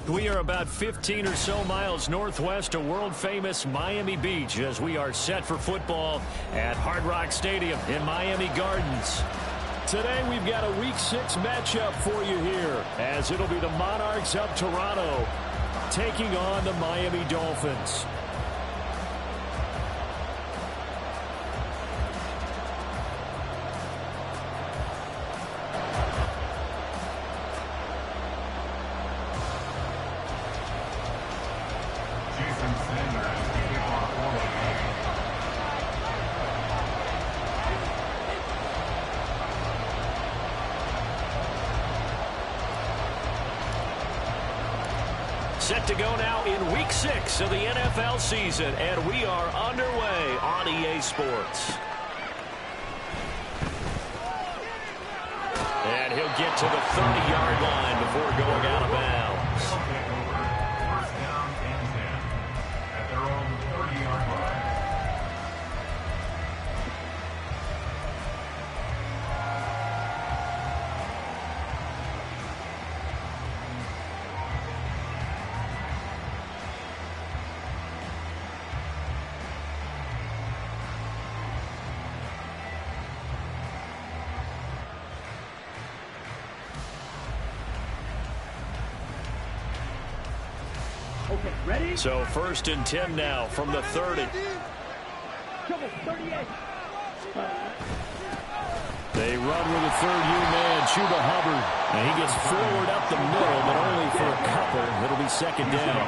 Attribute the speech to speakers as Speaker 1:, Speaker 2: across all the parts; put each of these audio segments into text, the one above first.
Speaker 1: We are about 15 or so miles northwest of world-famous Miami Beach as we are set for football at Hard Rock Stadium in Miami Gardens. Today we've got a Week 6 matchup for you here as it'll be the Monarchs of Toronto taking on the Miami Dolphins. Set to go now in Week 6 of the NFL season, and we are underway on EA Sports. And he'll get to the 30-yard line before going out of bounds.
Speaker 2: First down and 10 at their own 30-yard line.
Speaker 3: Okay, ready?
Speaker 1: So 1st and 10 now from the 30.
Speaker 3: Trouble, 38.
Speaker 1: They run with a third-year man, Chuba Hubbard. And he gets forward up the middle, but only for a couple. It'll be 2nd down.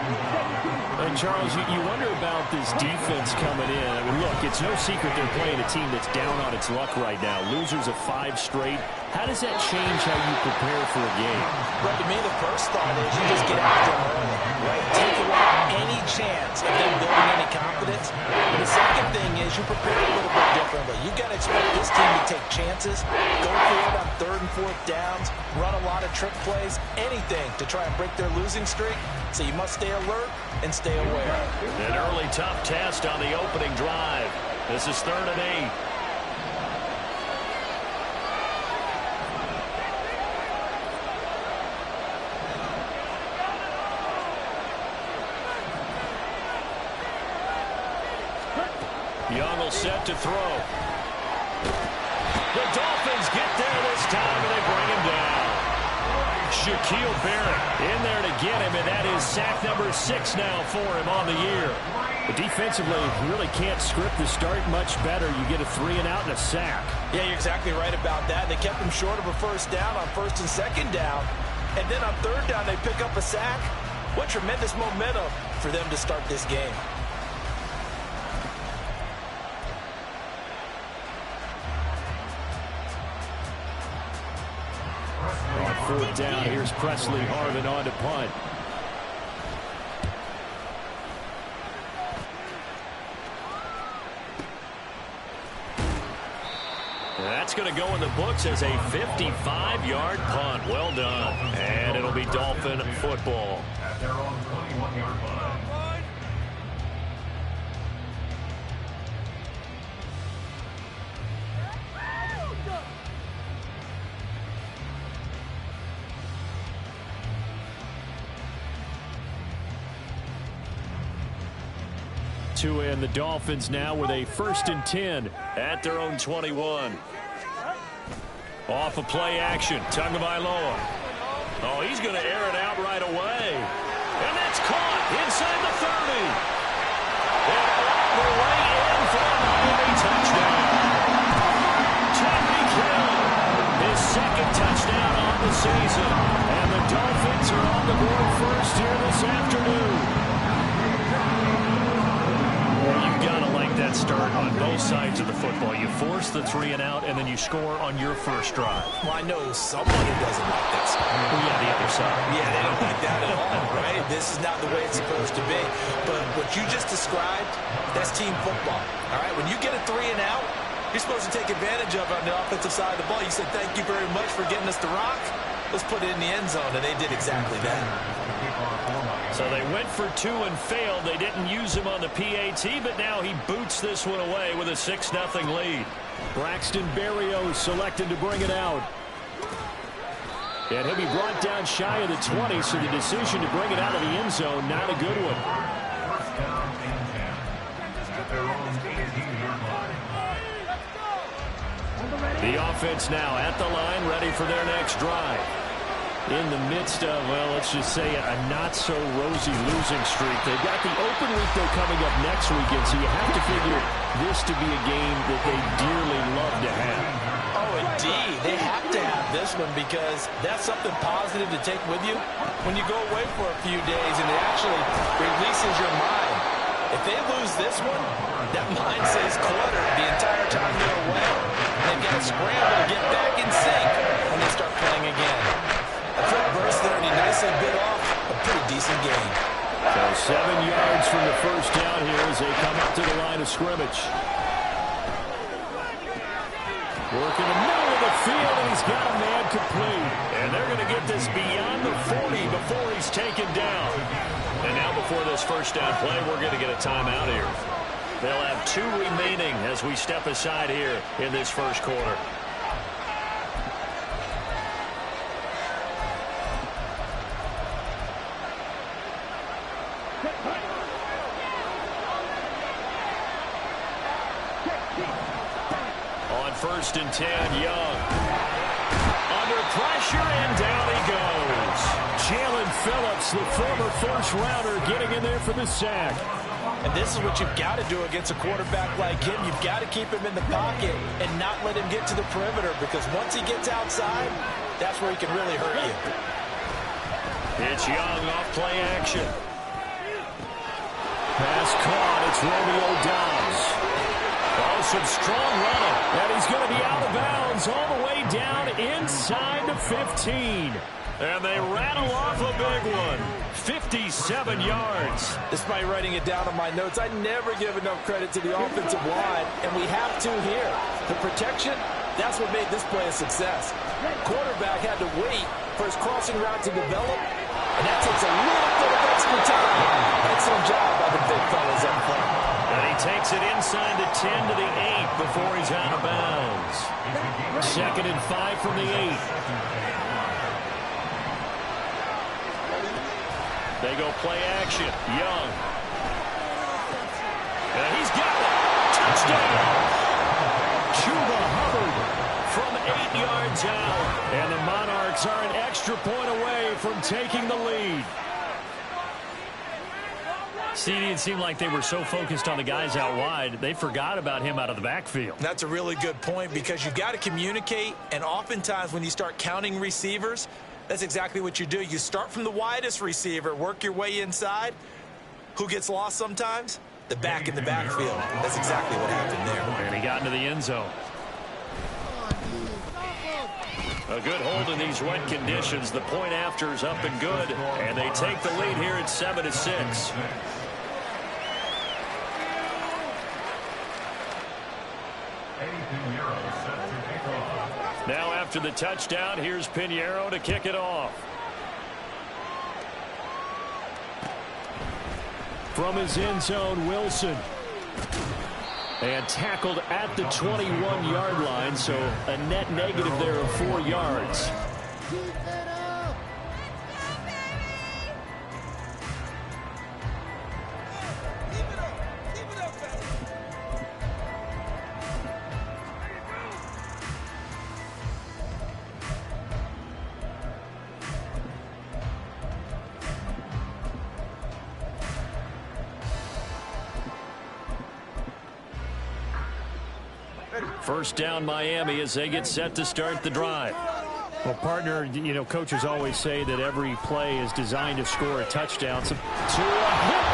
Speaker 1: And, Charles, you wonder about this defense coming in. I mean, look, it's no secret they're playing a team that's down on its luck right now. Losers of 5 straight. How does that change how you prepare for a game?
Speaker 4: Well, to me, the first thought is you just get after them early, right? Take away any chance of them building any confidence. And the second thing is you prepare a little bit differently. You've got to expect this team to take chances, go for it on 3rd and 4th downs, run a lot of trick plays, anything to try and break their losing streak. So you must stay alert and stay aware.
Speaker 1: An early tough test on the opening drive. This is 3rd and 8. Young will set to throw. The Dolphins get there this time, and they bring him down. Shaquille Barrett in there to get him, and that is sack number 6 now for him on the year. But defensively, you really can't script the start much better. You get a 3-and-out and a sack.
Speaker 4: Yeah, you're exactly right about that. They kept him short of a 1st down on 1st and 2nd down. And then on 3rd down, they pick up a sack. What tremendous momentum for them to start this game.
Speaker 1: On 4th down, here's Presley Harvin on to punt. That's going to go in the books as a 55-yard punt. Well done. And it'll be Dolphin football.
Speaker 2: At their own 21-yard line.
Speaker 1: And the Dolphins now with a 1st and 10 at their own 21. Off of play action, Tagovailoa. Oh, he's going to air it out right away. And that's caught inside the 30. And all the way in for a Miami touchdown. Tyreek Hill, his 2nd touchdown on the season. And the Dolphins are on the board first here this afternoon. You've got to like that start on both sides of the football. You force the 3-and-out, and then you score on your first drive.
Speaker 4: Well, I know someone who doesn't like this.
Speaker 1: Well, yeah, the other side.
Speaker 4: Yeah, they don't like that at all, right? This is not the way it's supposed to be. But what you just described, that's team football. All right, when you get a 3-and-out, you're supposed to take advantage of it on the offensive side of the ball. You said, thank you very much for getting us the rock. Let's put it in the end zone, and they did exactly that.
Speaker 1: So they went for 2 and failed. They didn't use him on the PAT, but now he boots this one away with a 6-0 lead. Braxton Berrios selected to bring it out. And he'll be brought down shy of the 20, so the decision to bring it out of the end zone, not a good one.
Speaker 2: First down and 10 at their own 18-yard line.
Speaker 1: The offense now at the line, ready for their next drive. In the midst of, well, let's just say a not-so-rosy losing streak. They've got the open week, though, coming up next weekend, so you have to figure this to be a game that they dearly love to have.
Speaker 4: Oh, indeed. They have to have this one because that's something positive to take with you when you go away for a few days, and it actually releases your mind. If they lose this one, that mind stays cluttered the entire time they're away. They've got to scramble to get back in sync when they start playing again. A quick burst there, and he nicely bit off a pretty decent gain.
Speaker 1: So 7 yards from the first down here as they come up to the line of scrimmage. Working the middle of the field, and he's got a man complete. And they're going to get this beyond the 40 before he's taken down. And now before this first down play, we're going to get a timeout here. They'll have 2 remaining as we step aside here in this first quarter. On 1st and 10, Young. Under pressure, and down he goes. Jalen Phillips, the former first-rounder, getting in there for the sack.
Speaker 4: And this is what you've got to do against a quarterback like him. You've got to keep him in the pocket and not let him get to the perimeter, because once he gets outside, that's where he can really hurt you.
Speaker 1: It's Young off play action. Pass caught. It's Romeo Dobbs. Oh, some strong running. And he's going to be out of bounds all the way down inside the 15. And they rattle off a big one. 57 yards.
Speaker 4: Despite writing it down on my notes, I never give enough credit to the offensive line, and we have to here. The protection, that's what made this play a success. Quarterback had to wait for his crossing route to develop, and that takes a little bit of extra time. Excellent job by the big fellas up front.
Speaker 1: And he takes it inside the 10 to the 8 before he's out of bounds. 2nd and 5 from the 8. They go play action. Young. And he's got it. Touchdown. Chuba Hubbard from 8 yards out. And the Monarchs are an extra point away from taking the lead. CD, it seemed like they were so focused on the guys out wide, they forgot about him out of the backfield.
Speaker 4: That's a really good point, because you've got to communicate, and oftentimes when you start counting receivers, that's exactly what you do. You start from the widest receiver, work your way inside. Who gets lost sometimes? The back in the backfield. That's exactly what happened there.
Speaker 1: And he got into the end zone. A good hold in these wet conditions. The point after is up and good. And they take the lead here at 7-6. Now after the touchdown, here's Pinheiro to kick it off. From his end zone, Wilson. And tackled at the 21-yard line, so a net negative there of 4 yards. First down, Miami, as they get set to start the drive. Well, partner, you know, coaches always say that every play is designed to score a touchdown. So, to a hit,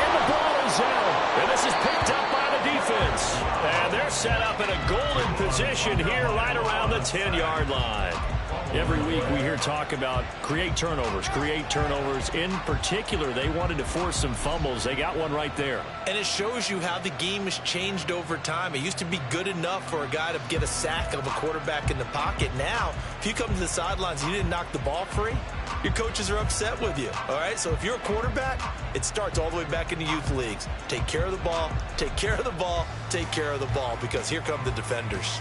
Speaker 1: and the ball is out. And this is picked up by the defense. And they're set up in a golden position here right around the 10-yard line. Every week we hear talk about create turnovers. In particular, they wanted to force some fumbles. They got one right there.
Speaker 4: And it shows you how the game has changed over time. It used to be good enough for a guy to get a sack of a quarterback in the pocket. Now, if you come to the sidelines and you didn't knock the ball free, your coaches are upset with you. All right, so if you're a quarterback, it starts all the way back in the youth leagues. Take care of the ball, take care of the ball, take care of the ball, because here come the defenders.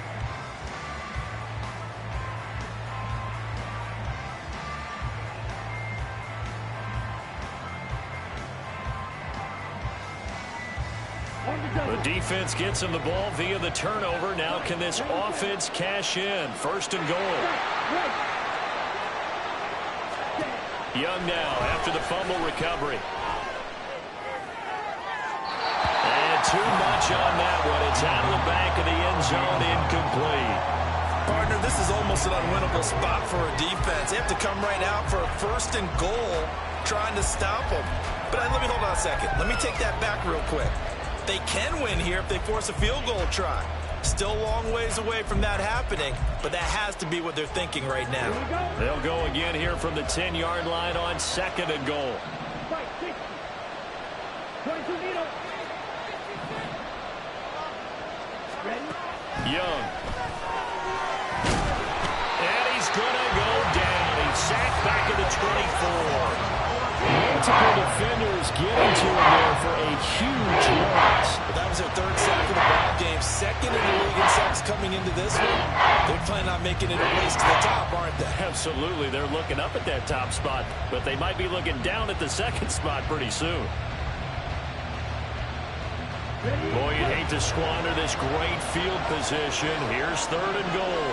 Speaker 1: The defense gets him the ball via the turnover. Now can this offense cash in? First and goal. Young now after the fumble recovery. And too much on that one. It's out of the back of the end zone, incomplete.
Speaker 4: Partner, this is almost an unwinnable spot for a defense. They have to come right out for a first and goal trying to stop them. But let me hold on a second. Let me take that back real quick. They can win here if they force a field goal try. Still a long ways away from that happening, but that has to be what they're thinking right now.
Speaker 1: They'll go again here from the 10-yard line on second and goal. Young. And he's going to go down. He's sacked back at the 24. Multiple defenders getting to him there for a huge loss.
Speaker 4: But that was their third sack of the ball game. Second in the league in sacks coming into this one. They're planning on making it a race to the top, aren't they?
Speaker 1: Absolutely. They're looking up at that top spot, but they might be looking down at the second spot pretty soon. Boy, you'd hate to squander this great field position. Here's third and goal.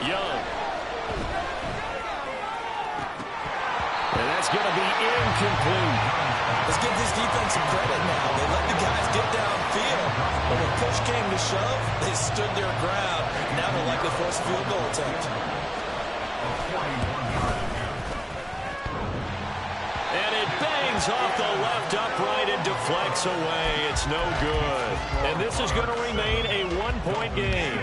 Speaker 1: Young. And that's going to be incomplete.
Speaker 4: Let's give this defense some credit now. They let the guys get downfield. But when push came to shove, they stood their ground. Now they're likely to force a field goal attempt.
Speaker 1: And it bangs off the left upright and deflects away. It's no good. And this is going to remain a one-point game.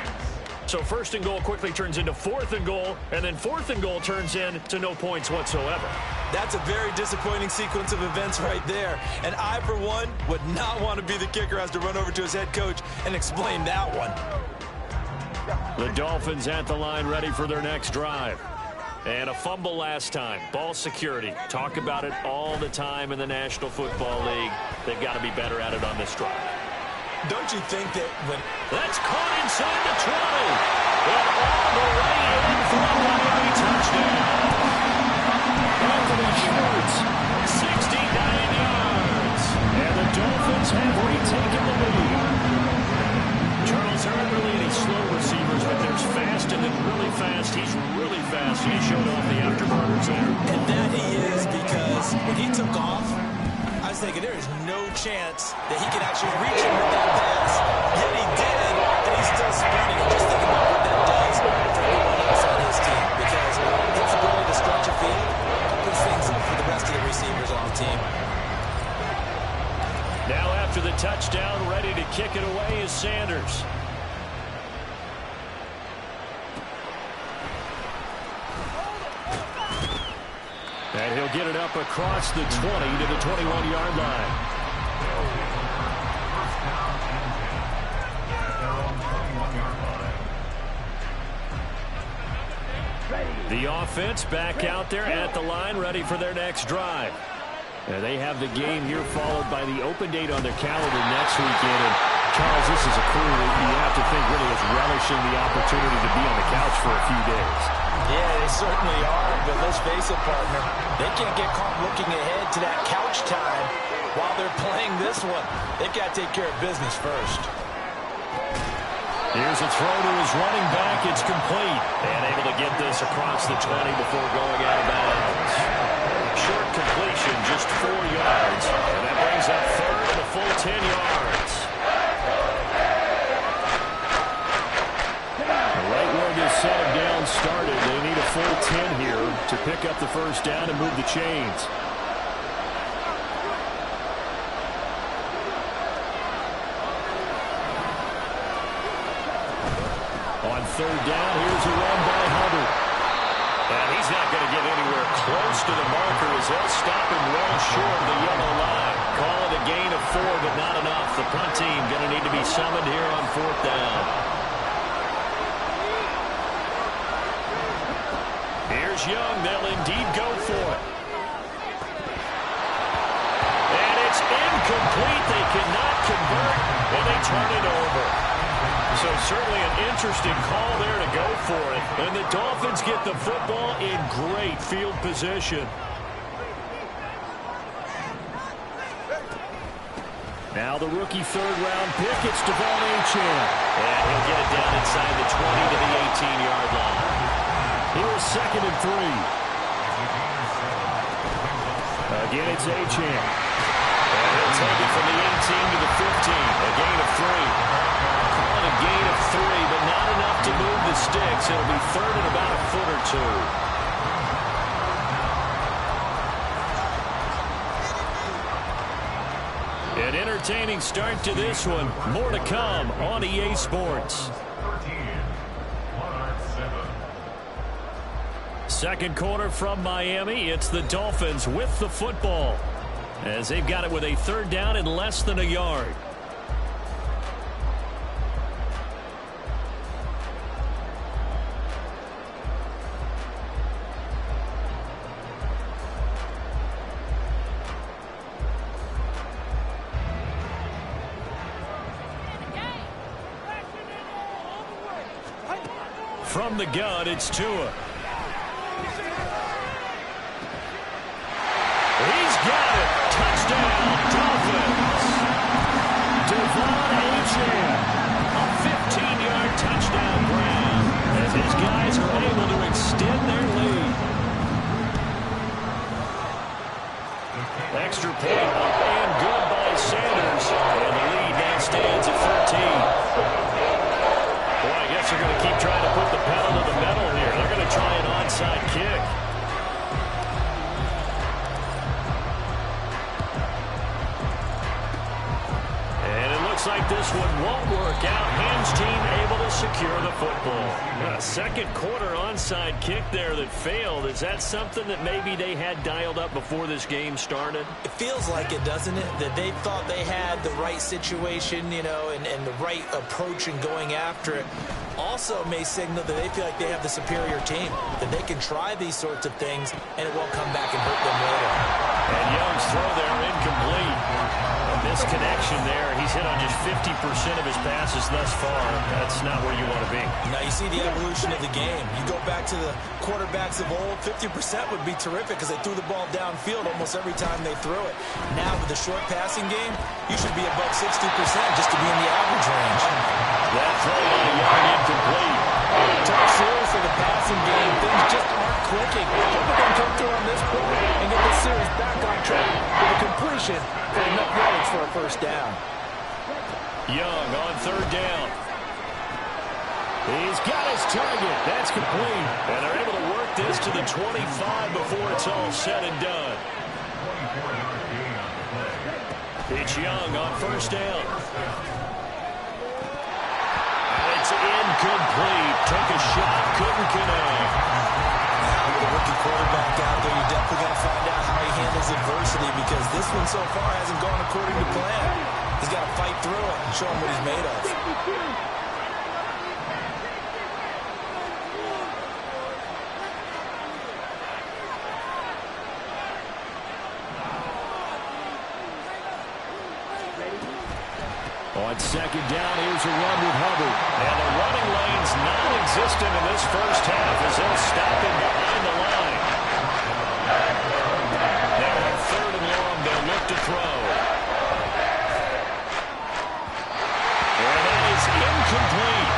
Speaker 1: So first and goal quickly turns into fourth and goal, and then fourth and goal turns into no points whatsoever.
Speaker 4: That's a very disappointing sequence of events right there. And I, for one, would not want to be the kicker who has to run over to his head coach and explain that one.
Speaker 1: The Dolphins at the line ready for their next drive. And a fumble last time. Ball security. Talk about it all the time in the National Football League. They've got to be better at it on this drive.
Speaker 4: Don't you think that when...
Speaker 1: That's caught inside the 20. And all the way in for a Miami touchdown. Anthony Schwartz, 69 yards. And the Dolphins have retaken the lead. Charles, there aren't really any slow receivers, but there's fast and then really fast. He's really fast. He showed off the afterburners there.
Speaker 4: And that he is, because when he took off, I was thinking there is no chance that he could actually reach him with that pass. Yet he did, and he's still sprinting. And just think about what that does for everyone else on his team, because his ability to stretch a field opens things up for the rest of the receivers on the team.
Speaker 1: Now after the touchdown, ready to kick it away is Sanders. And he'll get it up across the 20 to the 21-yard line. The offense back out there at the line, ready for their next drive. And they have the game here followed by the open date on their calendar next weekend. And Charles, this is a crew that you have to think really is relishing the opportunity to be on the couch for a few days.
Speaker 4: Yeah, they certainly are, but let's face it, partner. They can't get caught looking ahead to that couch time while they're playing this one. They've got to take care of business first.
Speaker 1: Here's a throw to his running back. It's complete. And able to get this across the 20 before going out of bounds. Short completion, just 4 yards. And that brings up third and a full 10 yards. Right where this set of down started, they need a full 10 here to pick up the first down and move the chains. On third down, here's a run by Hubbard. And he's not going to get anywhere close to the marker as they'll stop him well short of the yellow line. Call it a gain of 4, but not enough. The punt team going to need to be summoned here on fourth down. Here's Young. They'll indeed go for it. And it's incomplete. They cannot convert, and they turn it over. So certainly an interesting call there to go for it. And the Dolphins get the football in great field position. Now the rookie third-round pick, it's Devon Achane. And he'll get it down inside the 20 to the 18-yard line. Here's 2nd and 3. Again, it's Achane. And he'll take it from the 18 to the 15. A gain of 3. Call it a gain of 3, but not enough to move the sticks. It'll be 3rd and about a foot or 2. An entertaining start to this one. More to come on EA Sports. 2nd quarter from Miami. It's the Dolphins with the football, as they've got it with a 3rd down and less than a yard. From the gun, it's Tua. He's got it. Touchdown, Dolphins. Devon Achane. A 15-yard touchdown grab as his guys are able to extend their lead. Extra point up and good by Sanders. And the lead now stands at 13. Boy, I guess they're going to keep trying to put the pedal to the metal here. They're going to try an onside kick. And it looks like this one won't work out. Hams team able to secure the football. A 2nd quarter onside kick there that failed. Is that something that maybe they had dialed up before this game started?
Speaker 4: It feels like it, doesn't it? That they thought they had the right situation, you know, and the right approach in going after it. Also may signal that they feel like they have the superior team, that they can try these sorts of things, and it won't come back and hurt them later.
Speaker 1: And Young's throw there incomplete. A misconnection there. He's hit on just 50% of his passes thus far. That's not where you want to be.
Speaker 4: Now you see the evolution of the game. You go back to the quarterbacks of old, 50% would be terrific because they threw the ball downfield almost every time they threw it. Now with the short passing game, you should be above 60% just to be in the average range.
Speaker 1: That throw by Young incomplete.
Speaker 4: Top series for the passing game. Things just aren't clicking. Hope they can come through on this play and get this series back on track with a completion for enough yards for a 1st down.
Speaker 1: Young on 3rd down. He's got his target. That's complete. And they're able to work this to the 25 before it's all said and done. It's Young on 1st down. It's incomplete. Took a shot, couldn't connect.
Speaker 4: With a rookie quarterback out there, you're definitely going to find out how he handles adversity because this one so far hasn't gone according to plan. He's got to fight through it and show him what he's made of.
Speaker 1: On 2nd down, here's a run with Hubbard. And the running lane's non-existent in this 1st half as they'll stop him behind the line. Now on 3rd and long, they'll look to throw. And that is incomplete.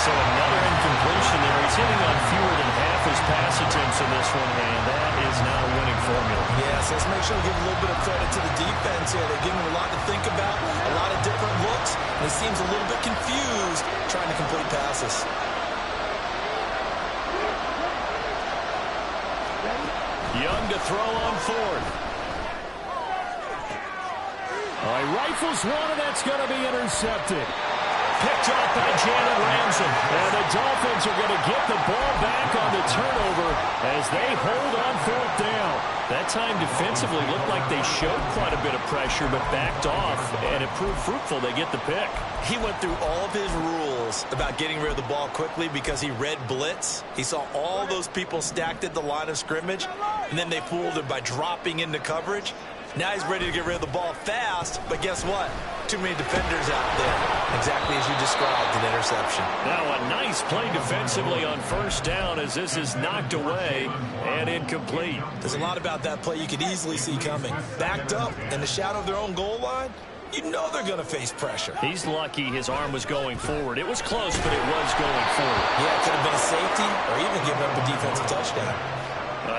Speaker 1: So another incompletion there. He's hitting on fewer than half his pass attempts in this one, and that is not a winning formula.
Speaker 4: Yes, let's make sure we give a little bit of credit to the defense here. They're giving him a lot to think about, a lot of different looks, and he seems a little bit confused trying to complete passes.
Speaker 1: Young to throw on 4th. He rifles one, and that's going to be intercepted. Picked off by Jalen Ramsey. And the Dolphins are going to get the ball back on the turnover as they hold on 4th down. That time defensively looked like they showed quite a bit of pressure but backed off, and it proved fruitful. They get the pick.
Speaker 4: He went through all of his rules about getting rid of the ball quickly because he read blitz. He saw all those people stacked at the line of scrimmage, and then they fooled him by dropping into coverage. Now he's ready to get rid of the ball fast, but guess what? Too many defenders out there. Exactly as you described, an interception.
Speaker 1: Now a nice play defensively on 1st down as this is knocked away and incomplete.
Speaker 4: There's a lot about that play you could easily see coming. Backed up in the shadow of their own goal line, you know they're going to face pressure.
Speaker 1: He's lucky his arm was going forward. It was close, but it was going forward.
Speaker 4: Yeah, it could have been a safety or even given up a defensive touchdown.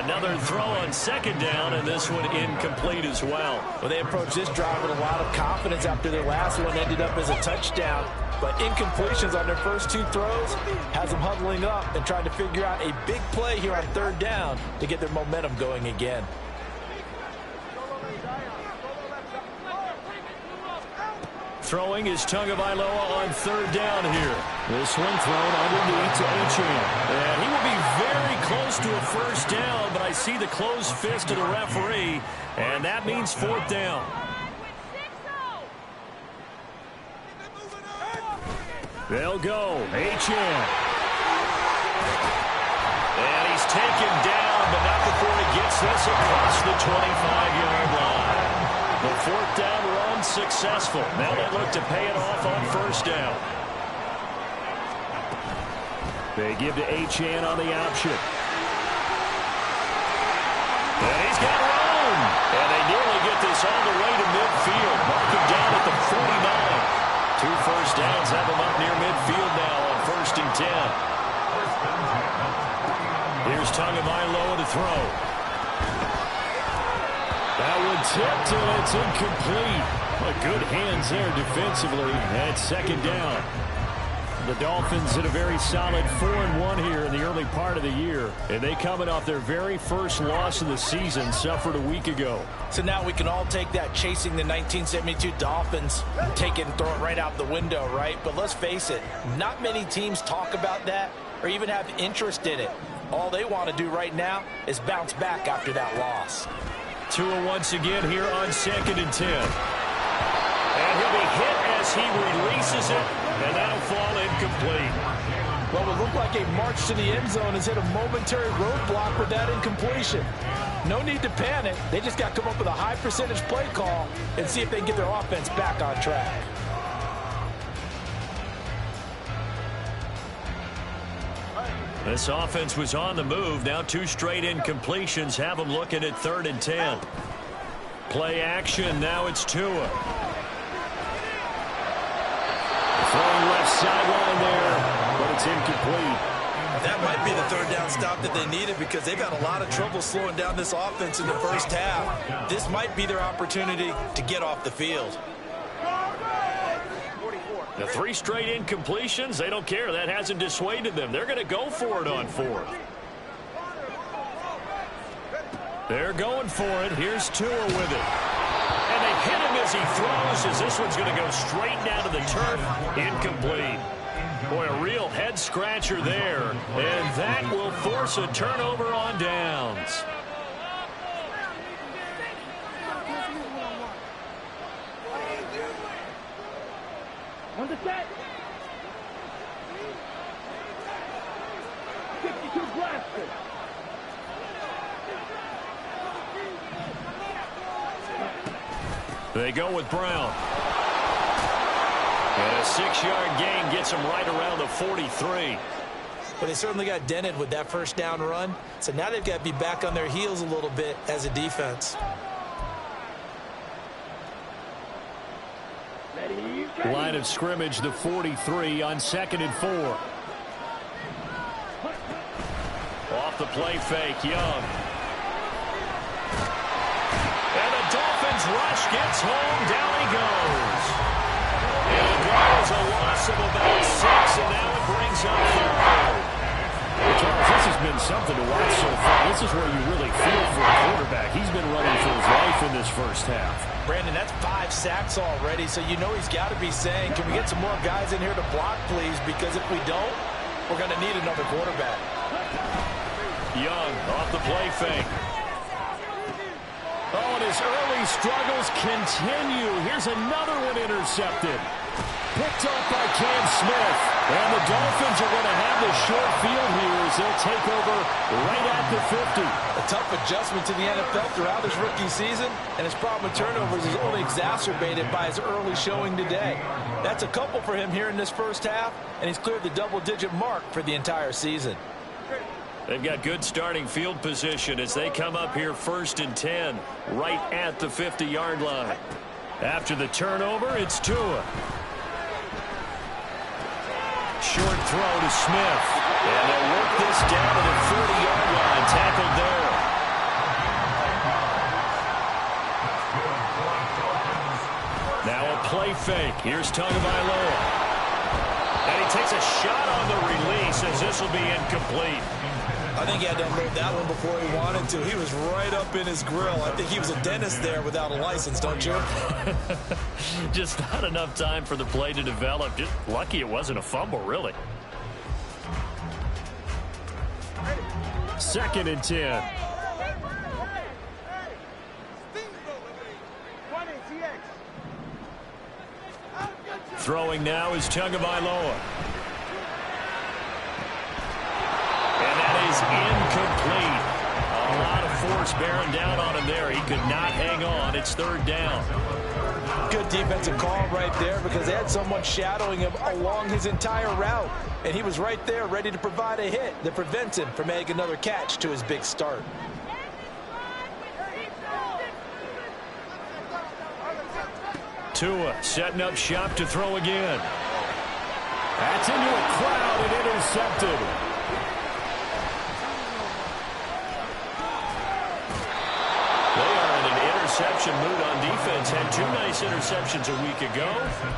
Speaker 1: Another throw on second down, and this one incomplete as well.
Speaker 4: Well, they approached this drive with a lot of confidence after their last one ended up as a touchdown. But incompletions on their first two throws has them huddling up and trying to figure out a big play here on third down to get their momentum going again.
Speaker 1: Throwing is Tagovailoa on third down here. This one thrown underneath to Achane. And he will be very close to a first down, but I see the closed fist of the referee, and that means fourth down. They'll go. Achane. And he's taken down, but not before he gets this across the 25-yard line. The fourth down run successful. Now they look to pay it off on first down. They give to Achane on the option. And he's got room. And they nearly get this all the way to midfield. Mark him down at the 49. 2 first downs have him up near midfield now on 1st and 10. Here's Tagovailoa to throw. That one tipped, and it's incomplete. But good hands there defensively at second down. The Dolphins had a very solid 4-1 here in the early part of the year. And they coming off their very first loss of the season, suffered a week ago.
Speaker 4: So now we can all take that chasing the 1972 Dolphins, take it and throw it right out the window, right? But let's face it, not many teams talk about that or even have interest in it. All they want to do right now is bounce back after that loss.
Speaker 1: Tua once again here on 2nd and 10. And he'll be hit as he releases it, and that'll fall incomplete.
Speaker 4: Well, it looked like a march to the end zone has hit a momentary roadblock with that incompletion. No need to panic. They just got to come up with a high percentage play call and see if they can get their offense back on track.
Speaker 1: This offense was on the move. Now 2 straight incompletions have them looking at 3rd and 10. Play action. Now it's Tua. Throwing left sideline there, but it's incomplete.
Speaker 4: That might be the third down stop that they needed because they've had a lot of trouble slowing down this offense in the first half. This might be their opportunity to get off the field.
Speaker 1: The 3 straight incompletions, they don't care. That hasn't dissuaded them. They're going to go for it on 4th. They're going for it. Here's Tua with it. And they hit him as he throws, as this one's going to go straight down to the turf. Incomplete. Boy, a real head-scratcher there. And that will force a turnover on downs.
Speaker 3: On the set. 62 blasters.
Speaker 1: They go with Brown. And a 6-yard gain gets them right around the 43.
Speaker 4: But they certainly got dented with that first down run. So now they've got to be back on their heels a little bit as a defense.
Speaker 1: Line of scrimmage, the 43 on 2nd and 4. Off the play fake, Young. And the Dolphins rush gets home. Down he goes. And it draws a loss of about 6, and now it brings up 3rd. Charles, this has been something to watch so far. This is where you really feel for a quarterback. He's been running for his life in this first half.
Speaker 4: Brandon, that's 5 sacks already, so you know he's got to be saying, can we get some more guys in here to block, please? Because if we don't, we're going to need another quarterback.
Speaker 1: Young off the play fake. Oh, and his early struggles continue. Here's another one intercepted. Picked up by Cam Smith. And the Dolphins are going to have the short field here as they'll take over right at the 50.
Speaker 4: A tough adjustment to the NFL throughout his rookie season, and his problem with turnovers is only exacerbated by his early showing today. That's a couple for him here in this first half, and he's cleared the double-digit mark for the entire season.
Speaker 1: They've got good starting field position as they come up here 1st and 10, right at the 50-yard line. After the turnover, it's Tua. Short throw to Smith. And they'll work this down to the 30-yard line. Tackled there. Now a play fake. Here's Tagovailoa. And he takes a shot on the release as this will be incomplete.
Speaker 4: I think he had to unload that one before he wanted to. He was right up in his grill. I think he was a dentist there without a license, don't you?
Speaker 1: Just not enough time for the play to develop. Just lucky it wasn't a fumble, really. 2nd and 10. Throwing now is Tagovailoa. And that is incomplete. A lot of force bearing down on him there. He could not hang on. It's 3rd down.
Speaker 4: Good defensive call right there because they had someone shadowing him along his entire route. And he was right there ready to provide a hit that prevents him from making another catch to his big start.
Speaker 1: Tua setting up shop to throw again. That's into a crowd and intercepted. They are in an interception mood on defense. Had 2 nice interceptions a week ago.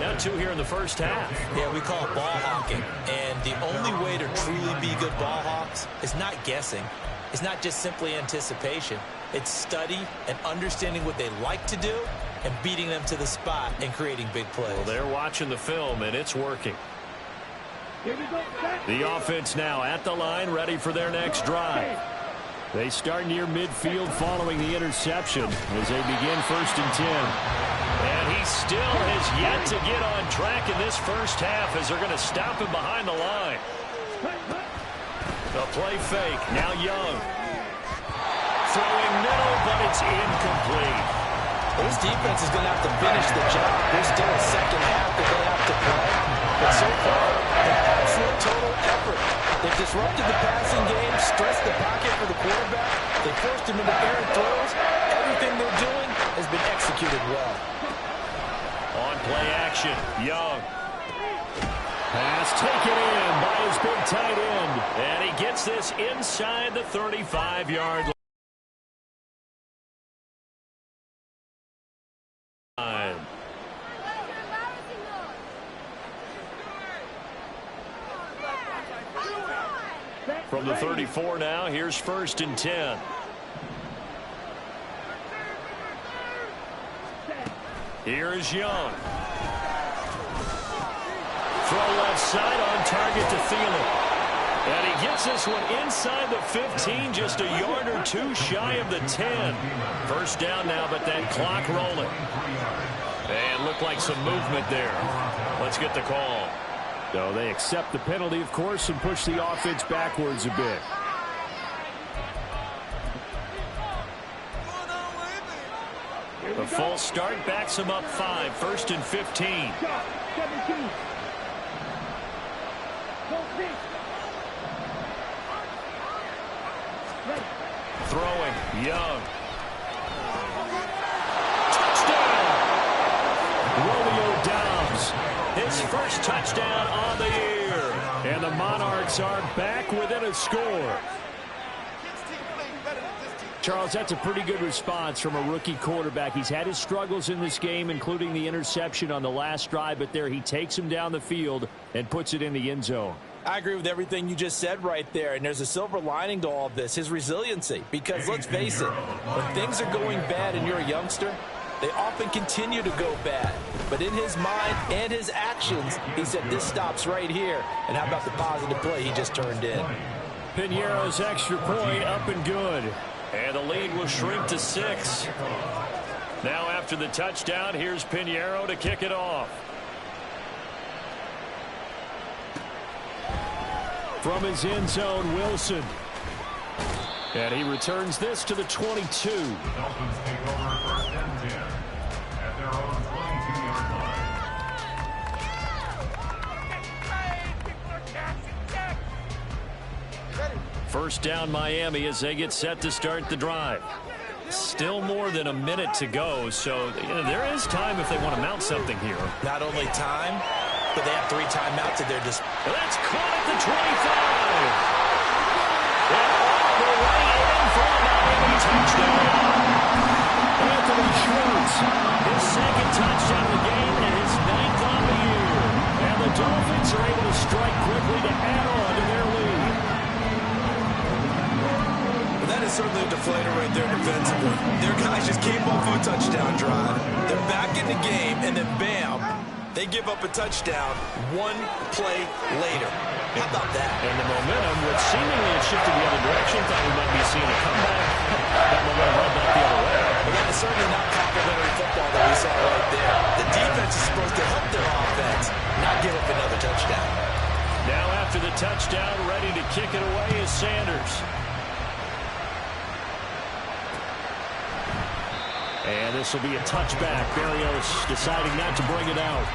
Speaker 1: Now 2 here in the first half.
Speaker 4: Yeah, we call it ball hawking. And the only way to truly be good ball hawks is not guessing. It's not just simply anticipation. It's study and understanding what they like to do and beating them to the spot and creating big plays.
Speaker 1: Well, they're watching the film, and it's working. The offense now at the line, ready for their next drive. They start near midfield following the interception as they begin 1st and 10. And he still has yet to get on track in this first half as they're going to stop him behind the line. The play fake, now Young. Throwing middle, but it's incomplete.
Speaker 4: This defense is going to have to finish the job. There's still a second half that they have to play. But so far, an absolute total effort. They've disrupted the passing game, stressed the pocket for the quarterback. They forced him into errant throws. Everything they're doing has been executed well.
Speaker 1: On play action, Young. Pass taken in by his big tight end. And he gets this inside the 35-yard line. From the 34 now, here's 1st and 10. Here is Young. Throw left side on target to Thielen. And he gets this one inside the 15, just a yard or 2 shy of the 10. 1st down now, but that clock rolling. And looked like some movement there. Let's get the call. So they accept the penalty, of course, and push the offense backwards a bit. The false start backs him up 5, 1st and 15. Throwing, Young. Touchdown! Romeo Doubs, his first touchdown on the year. And the Monarchs are back within a score. Charles, that's a pretty good response from a rookie quarterback. He's had his struggles in this game, including the interception on the last drive, but there he takes him down the field and puts it in the end zone.
Speaker 4: I agree with everything you just said right there, and there's a silver lining to all of this, his resiliency. Because let's face it, when things are going bad and you're a youngster, they often continue to go bad. But in his mind and his actions, he said, this stops right here. And how about the positive play he just turned in?
Speaker 1: Piñeiro's extra point up and good. And the lead will shrink to 6. Now after the touchdown, here's Piñeiro to kick it off. From his end zone, Wilson. And he returns this to the 22.
Speaker 2: Dolphins take over 1st and 10 at their own 22-yard line.
Speaker 1: First down Miami as they get set to start the drive. still more than a minute to go, so there is time if they want to mount something here.
Speaker 4: Not only time, but they have 3 timeouts at their disposal.
Speaker 1: That's caught at the 25. And all the way in for a Miami touchdown. Anthony Schwartz, his 2nd touchdown of the game and his 9th on the year. And the Dolphins are able to strike quickly to add on to their lead.
Speaker 4: That is certainly a deflator right there defensively. Their guys just came off of a touchdown drive. They're back in the game, and then bam, they give up a touchdown 1 play later. How about that?
Speaker 1: And the momentum would seemingly have shifted the other direction. Thought we might be seeing a comeback. That momentum right back the other way.
Speaker 4: But that is certainly not complimentary football that we saw right there. The defense is supposed to help their offense, not give up another touchdown.
Speaker 1: Now after the touchdown, ready to kick it away is Sanders. And this will be a touchback. Berrios deciding not to bring it out.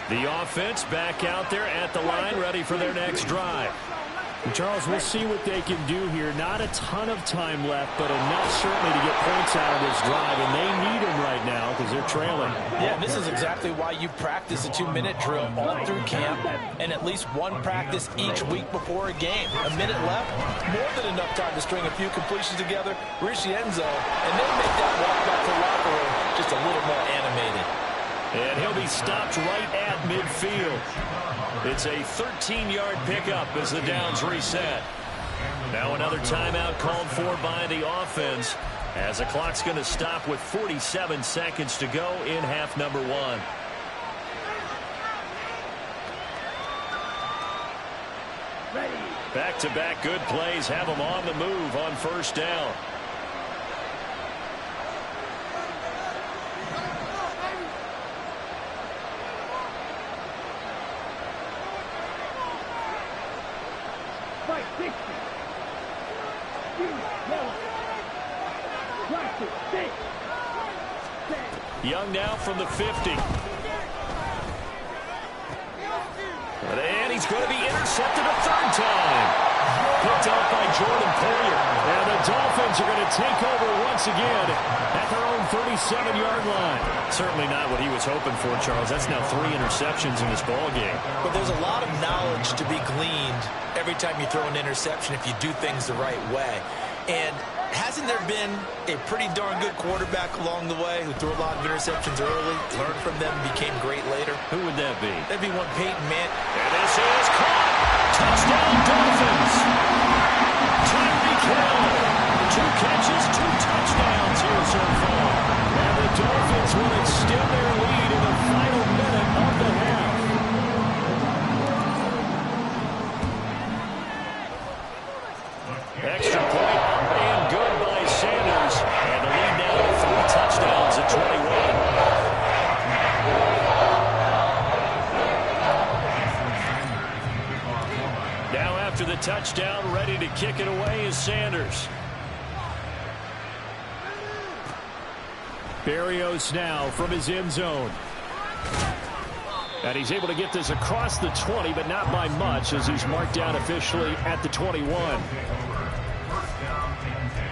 Speaker 1: The offense back out there at the line, ready for their next drive. And Charles, we'll see what they can do here. Not a ton of time left, but enough certainly to get points out of this drive, and they need them right now because they're trailing.
Speaker 4: Yeah, this is exactly why you practice a 2-minute drill all through camp and at least 1 practice each week before a game. A minute left, more than enough time to string a few completions together, reach the end zone, and then make that walk back to the locker room just a little more animated.
Speaker 1: And he'll be stopped right at midfield. It's a 13-yard pickup as the downs reset. Now another timeout called for by the offense as the clock's going to stop with 47 seconds to go in half number 1. Back-to-back good plays have them on the move on first down. Young now from the 50. And he's going to be intercepted a 3rd time. Picked off by Jordan Poyer. And the Dolphins are going to take over once again at their own 37-yard line. Certainly not what he was hoping for, Charles. That's now 3 interceptions in this ball game.
Speaker 4: But there's a lot of knowledge to be gleaned every time you throw an interception if you do things the right way. And hasn't there been a pretty darn good quarterback along the way who threw a lot of interceptions early, learned from them, became great later?
Speaker 1: Who would that be?
Speaker 4: That'd be one Peyton Manning.
Speaker 1: And this is caught. Touchdown Dolphins. Tyreek Hill. 2 catches, 2 touchdowns here so far. And the Dolphins will extend their lead in the final minute of the half. Extra point and good by Sanders. And the lead now to 3 touchdowns at 21. Now after the touchdown, ready to kick it away is Sanders. Berrios now from his end zone. And he's able to get this across the 20, but not by much as he's marked down officially at the 21.
Speaker 2: First down and 10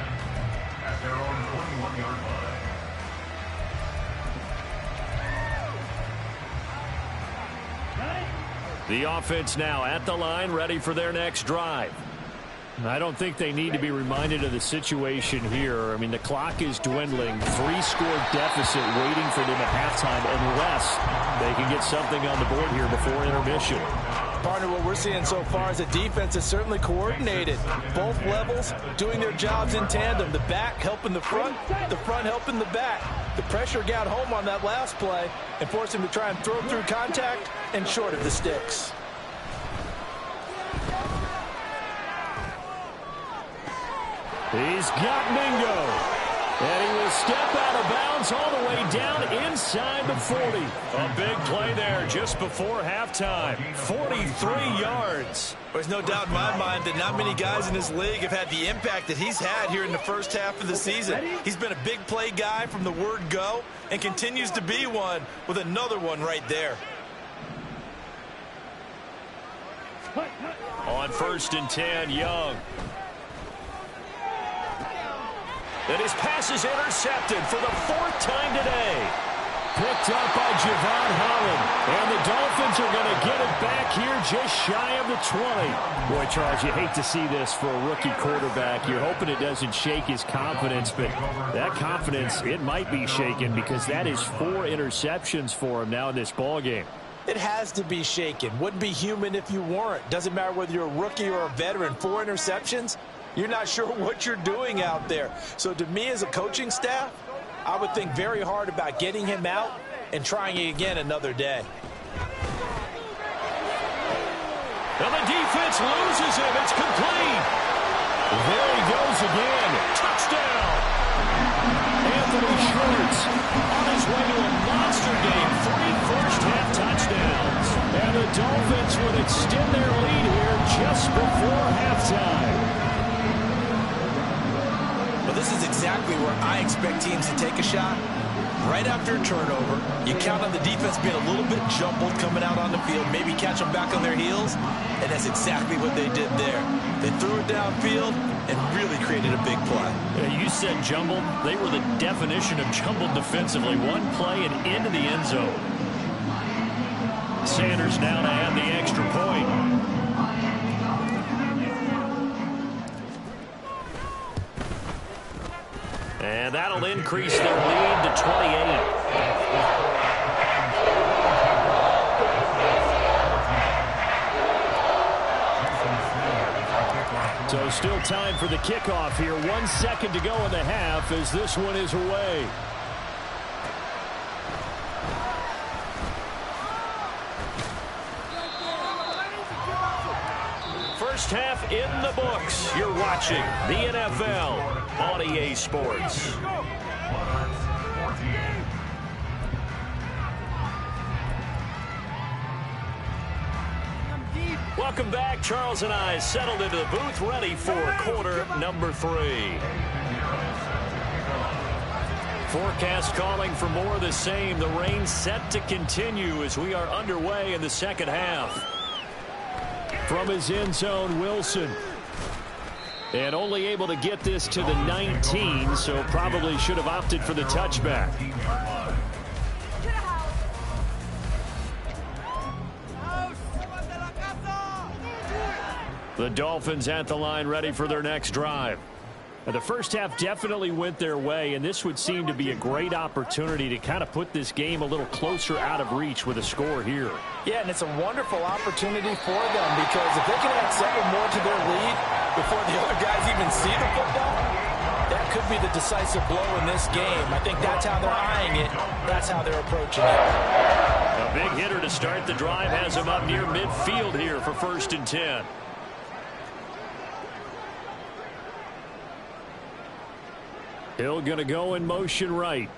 Speaker 2: at their own 21-yard line.
Speaker 1: The offense now at the line, ready for their next drive. I don't think they need to be reminded of the situation here. I mean, the clock is dwindling. 3-score deficit waiting for them at halftime unless they can get something on the board here before intermission.
Speaker 4: Partner, what we're seeing so far is the defense is certainly coordinated. Both levels doing their jobs in tandem. The back helping the front helping the back. The pressure got home on that last play and forced him to try and throw through contact and short of the sticks.
Speaker 1: He's got Mingo. And he will step out of bounds all the way down inside the 40. A big play there just before halftime. 43 yards.
Speaker 4: There's no doubt in my mind that not many guys in this league have had the impact that he's had here in the first half of the season. He's been a big play guy from the word go and continues to be one with another one right there.
Speaker 1: On 1st and 10, Young. And his pass is intercepted for the 4th time today. Picked up by Javon Holland. And the Dolphins are going to get it back here just shy of the 20. Boy, Charles, you hate to see this for a rookie quarterback. You're hoping it doesn't shake his confidence, but that confidence, it might be shaken because that is 4 interceptions for him now in this ballgame.
Speaker 4: It has to be shaken. Wouldn't be human if you weren't. Doesn't matter whether you're a rookie or a veteran. 4 interceptions, you're not sure what you're doing out there. So to me as a coaching staff, I would think very hard about getting him out and trying it again another day.
Speaker 1: And the defense loses him. It's complete. There he goes again. Touchdown. Anthony Schwartz on his way to a monster game. 3 first-half touchdowns. And the Dolphins would extend their lead here just before halftime.
Speaker 4: Well, this is exactly where I expect teams to take a shot. Right after a turnover, you count on the defense being a little bit jumbled coming out on the field, maybe catch them back on their heels, and that's exactly what they did there. They threw it downfield and really created a big play.
Speaker 1: Yeah, you said jumbled. They were the definition of jumbled defensively. One play and into the end zone. Sanders now to add the extra point. And that'll increase their lead to 28. So still time for the kickoff here. 1 second to go in the half as this one is away. First half in the books. You're watching the NFL on EA Sports. Welcome back. Charles and I settled into the booth, ready for quarter number 3. Forecast calling for more of the same. The rain set to continue as we are underway in the second half. From his end zone, Wilson. And only able to get this to the 19, so probably should have opted for the touchback. The Dolphins at the line ready for their next drive. And the first half definitely went their way, and this would seem to be a great opportunity to kind of put this game a little closer out of reach with a score here.
Speaker 4: Yeah, and it's a wonderful opportunity for them because if they can add 7 more to their lead before the other guys even see the football, that could be the decisive blow in this game. I think that's how they're eyeing it. That's how they're approaching it.
Speaker 1: A big hitter to start the drive has him up near midfield here for 1st and 10. Hill going to go in motion right.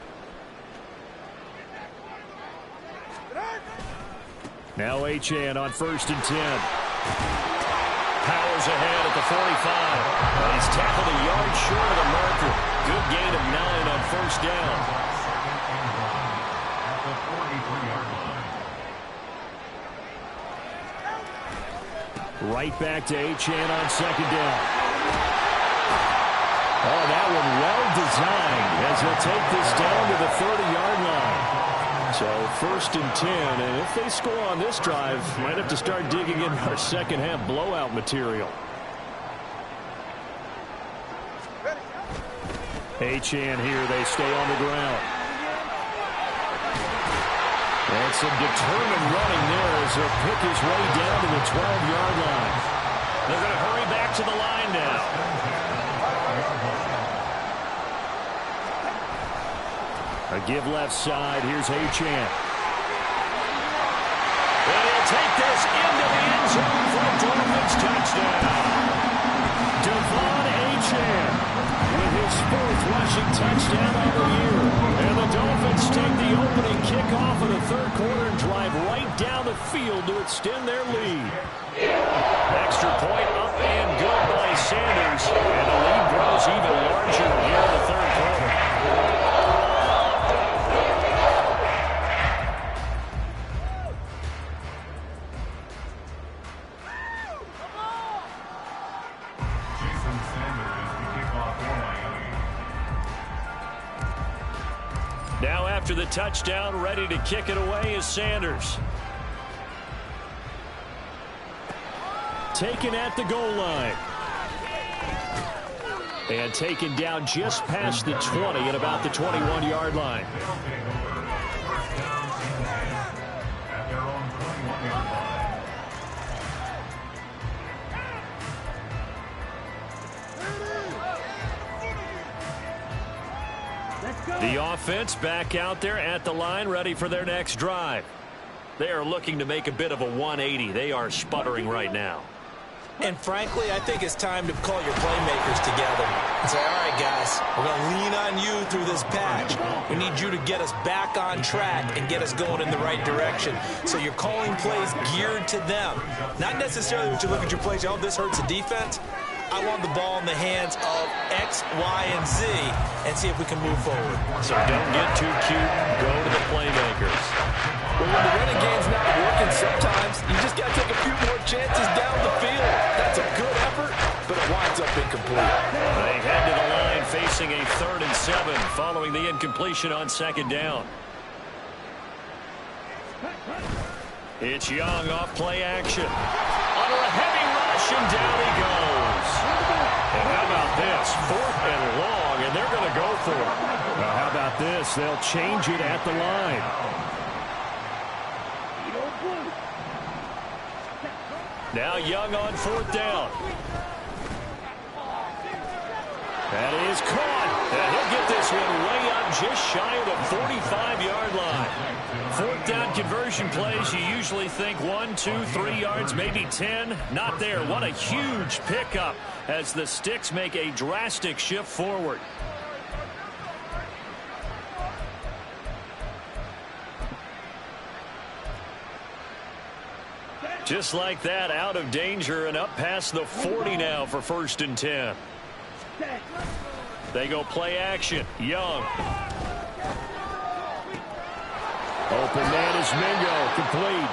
Speaker 1: Now Achane on 1st and 10. Powers ahead at the 45. And he's tackled a yard short of the marker. Good gain of 9 on 1st down. Right back to Achane on 2nd down. Oh, that one well designed as he'll take this down to the 30-yard line. So 1st and 10, and if they score on this drive, might have to start digging in our second half blowout material. Achane here, they stay on the ground. And some determined running there as he'll pick his way down to the 12-yard line. They're going to hurry back to the line now. A give left side. Here's Achane. And he'll take this into the end zone for a Dolphins touchdown. Devon Achane with his 4th rushing touchdown Dolphins take the opening kickoff of the third quarter and drive right down the field to extend their lead. Extra point up and good by Sanders. And the lead grows even larger here in the third quarter.
Speaker 2: Jason Sanders, the kickoff for Miami.
Speaker 1: Now after the touchdown, ready to kick it away is Sanders. Taken at the goal line. And taken down just past the 20 at about the 21-yard line.
Speaker 2: They'll take over. First down and 10 at their own 21-yard line.
Speaker 3: Let's go.
Speaker 1: The offense back out there at the line, ready for their next drive. They are looking to make a bit of a 180. They are sputtering right now.
Speaker 4: And frankly, I think it's time to call your playmakers together and say, all right, guys, we're going to lean on you through this patch. We need you to get us back on track and get us going in the right direction. So you're calling plays geared to them. Not necessarily what you look at your plays, oh, this hurts the defense. I want the ball in the hands of X, Y, and Z and see if we can move forward.
Speaker 1: So don't get too cute. Go to the playmakers.
Speaker 4: Well, when the running game's not working, sometimes you just got to take a few more chances down the field. That's a good effort, but it winds up incomplete.
Speaker 1: They head to the line facing a 3rd and 7 following the incompletion on 2nd down. It's Young off play action. Under a heavy rush, and down he goes. And how about this? 4th and long, and they're going to go for it. Now, how about this? They'll change it at the line. Now Young on 4th down. That is caught. And he'll get this one way up just shy of the 45-yard line. 4th down conversion plays, you usually think 1, 2, 3 yards, maybe 10. Not there. What a huge pickup as the Sticks make a drastic shift forward. Just like that, out of danger and up past the 40 now for 1st and 10. They go play action. Young. Open man is Mingo. Complete.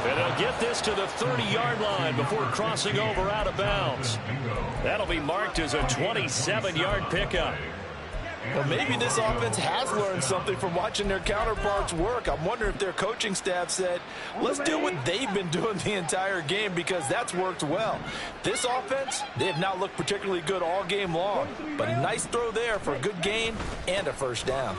Speaker 1: And they'll get this to the 30-yard line before crossing over out of bounds. That'll be marked as a 27-yard pickup.
Speaker 4: Well, maybe this offense has learned something from watching their counterparts work. I'm wondering if their coaching staff said, let's do what they've been doing the entire game because that's worked well. This offense, they have not looked particularly good all game long, but a nice throw there for a good gain and a 1st down.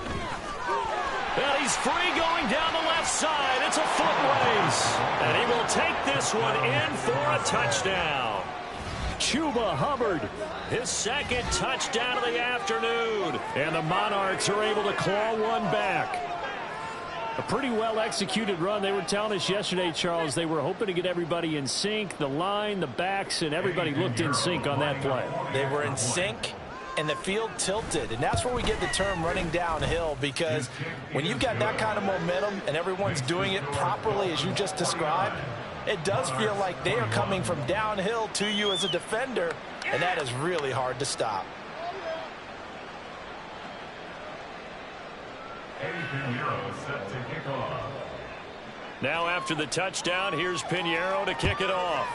Speaker 1: Well, he's free going down the left side. It's a foot race. And he will take this one in for a touchdown. Chuba Hubbard, his 2nd touchdown of the afternoon. And the Monarchs are able to claw one back. A pretty well-executed run. They were telling us yesterday, Charles, they were hoping to get everybody in sync. The line, the backs, and everybody looked in sync on that play.
Speaker 4: They were in sync, and the field tilted. And that's where we get the term running downhill, because when you've got that kind of momentum and everyone's doing it properly as you just described, it does feel like they are coming from downhill to you as a defender, and that is really hard to stop.
Speaker 2: Eddie Pinheiro set to kick off.
Speaker 1: Now after the touchdown, here's Pinheiro to kick it off.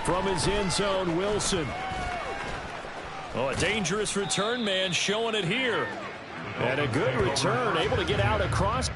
Speaker 1: From his end zone, Wilson. Oh, a dangerous return man showing it here. And a good return, able to get out across.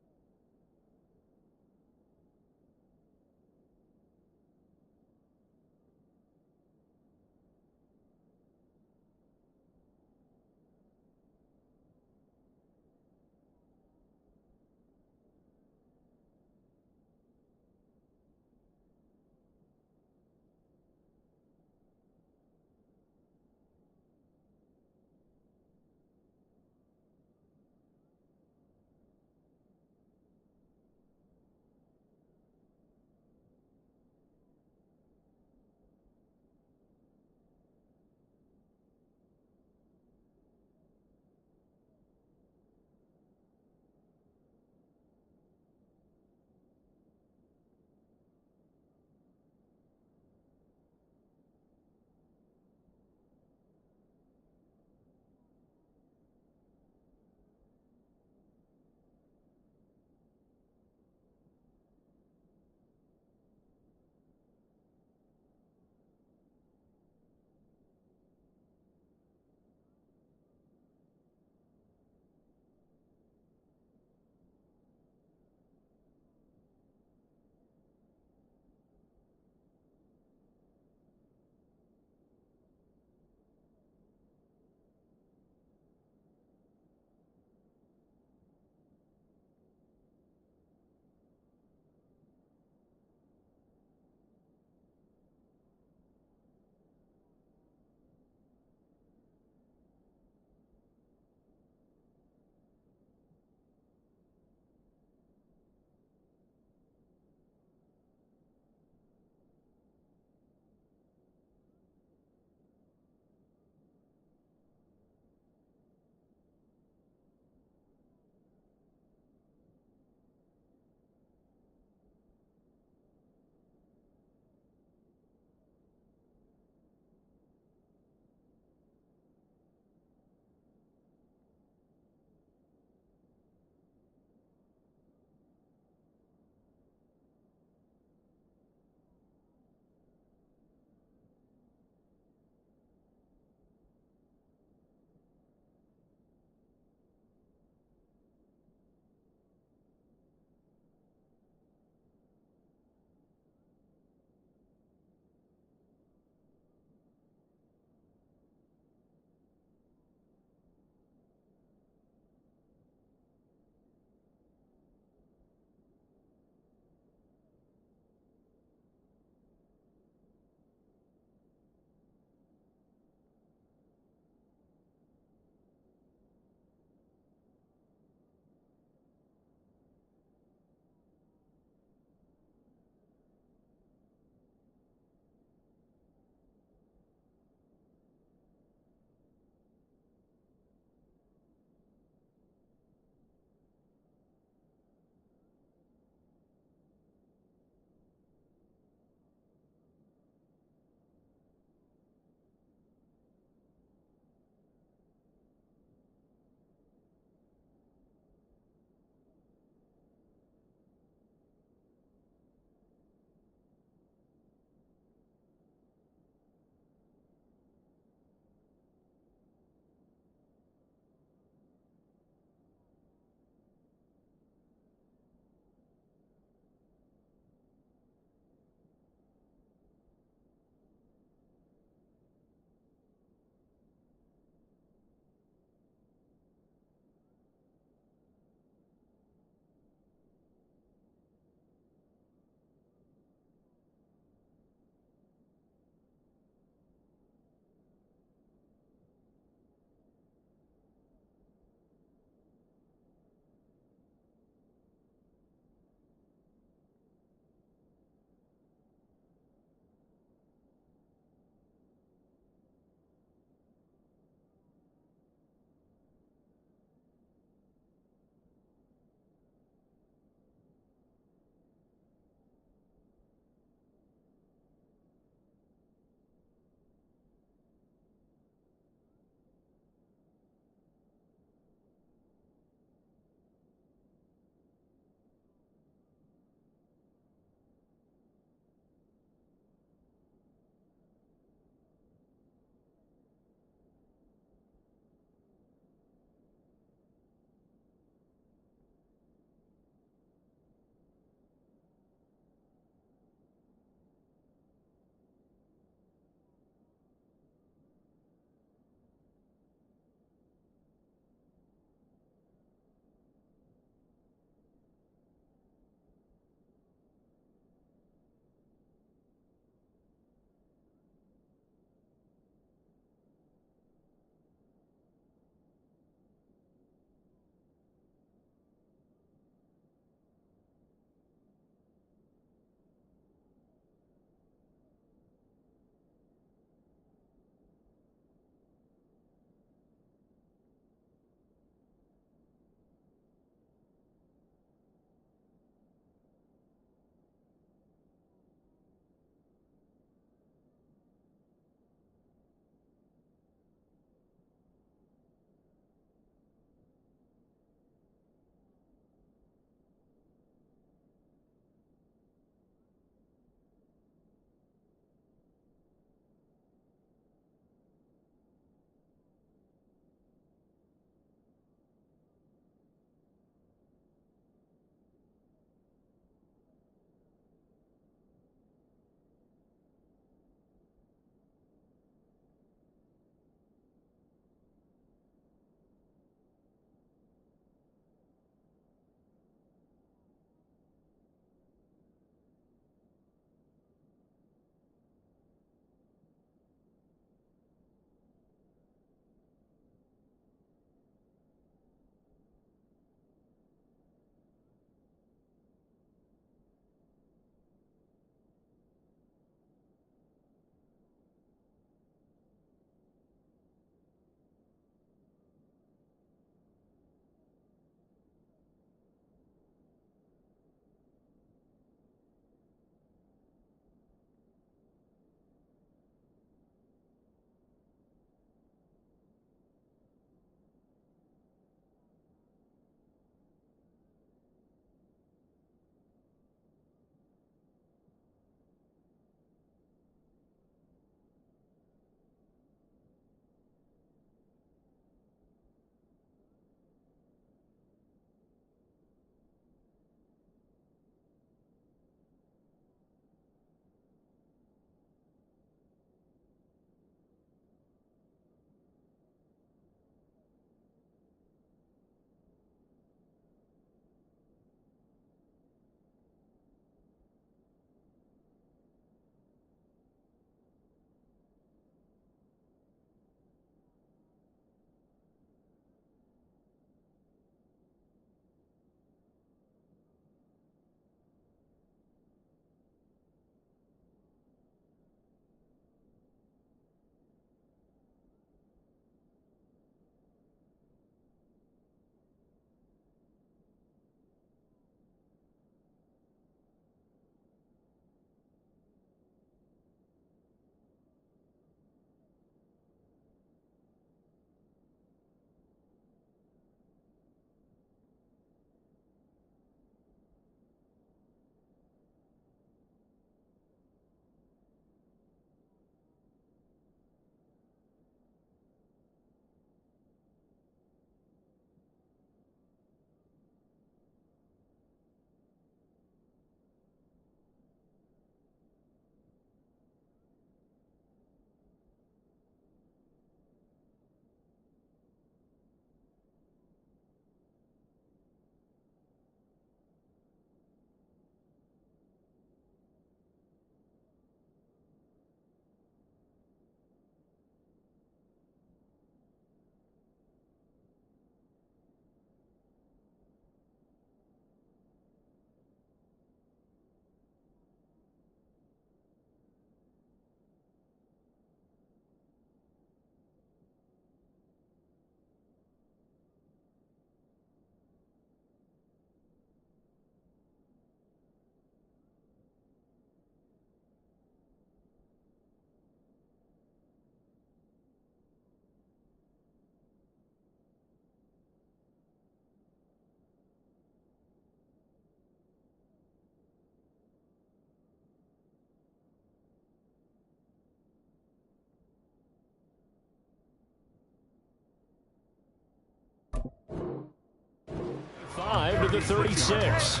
Speaker 1: drive to the 36.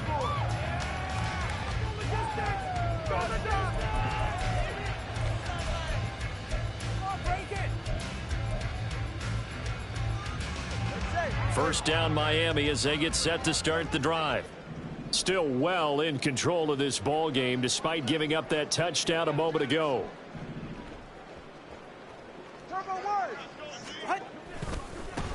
Speaker 1: First down Miami as they get set to start the drive. Still well in control of this ball game despite giving up that touchdown a moment ago.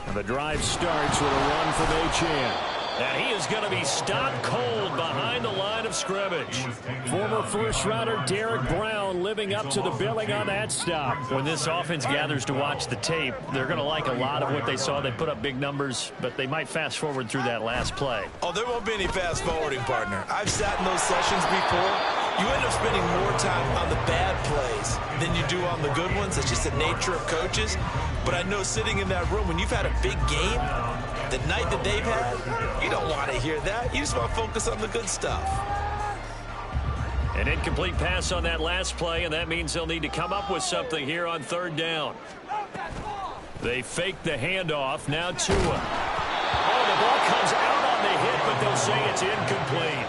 Speaker 1: And the drive starts with a run from Achane. And he is going to be stopped cold behind the line of scrimmage. Former first-rounder Derek Brown living up to the billing on that stop. When this offense gathers to watch the tape, they're going to like a lot of what they saw. They put up big numbers, but they might fast-forward through that last play.
Speaker 4: Oh, there won't be any fast-forwarding, partner. I've sat in those sessions before. You end up spending more time on the bad plays than you do on the good ones. It's just the nature of coaches. But I know sitting in that room, when you've had a big game, the night that they've had, you don't want to hear that. You just want to focus on the good stuff.
Speaker 1: An incomplete pass on that last play, and that means they'll need to come up with something here on third down. They fake the handoff. Now Tua. Oh, the ball comes out on the hit, but they'll say it's incomplete.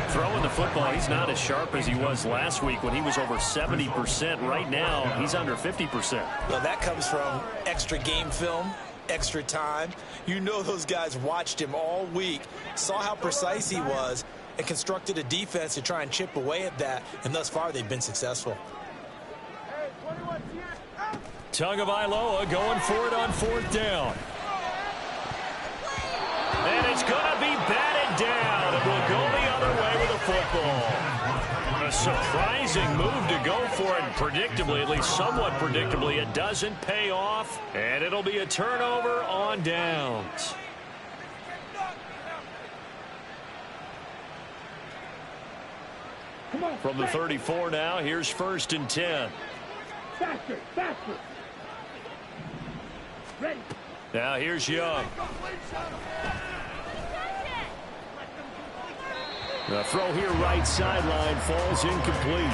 Speaker 1: Throwing the football, he's not as sharp as he was last week when he was over 70%. Right now, he's under 50%.
Speaker 4: Well, that comes from extra game film, extra time. You know those guys watched him all week, saw how precise he was, and constructed a defense to try and chip away at that, and thus far they've been successful.
Speaker 1: Tagovailoa going for it on fourth down. And it's going to be batted down. It will go the other way with the football. A surprising move to go for it. Predictably, at least somewhat predictably, it doesn't pay off. And it'll be a turnover on downs. From the 34 now, here's first and 10.
Speaker 3: Faster, faster. Ready.
Speaker 1: Now here's Young. The throw here right sideline falls incomplete.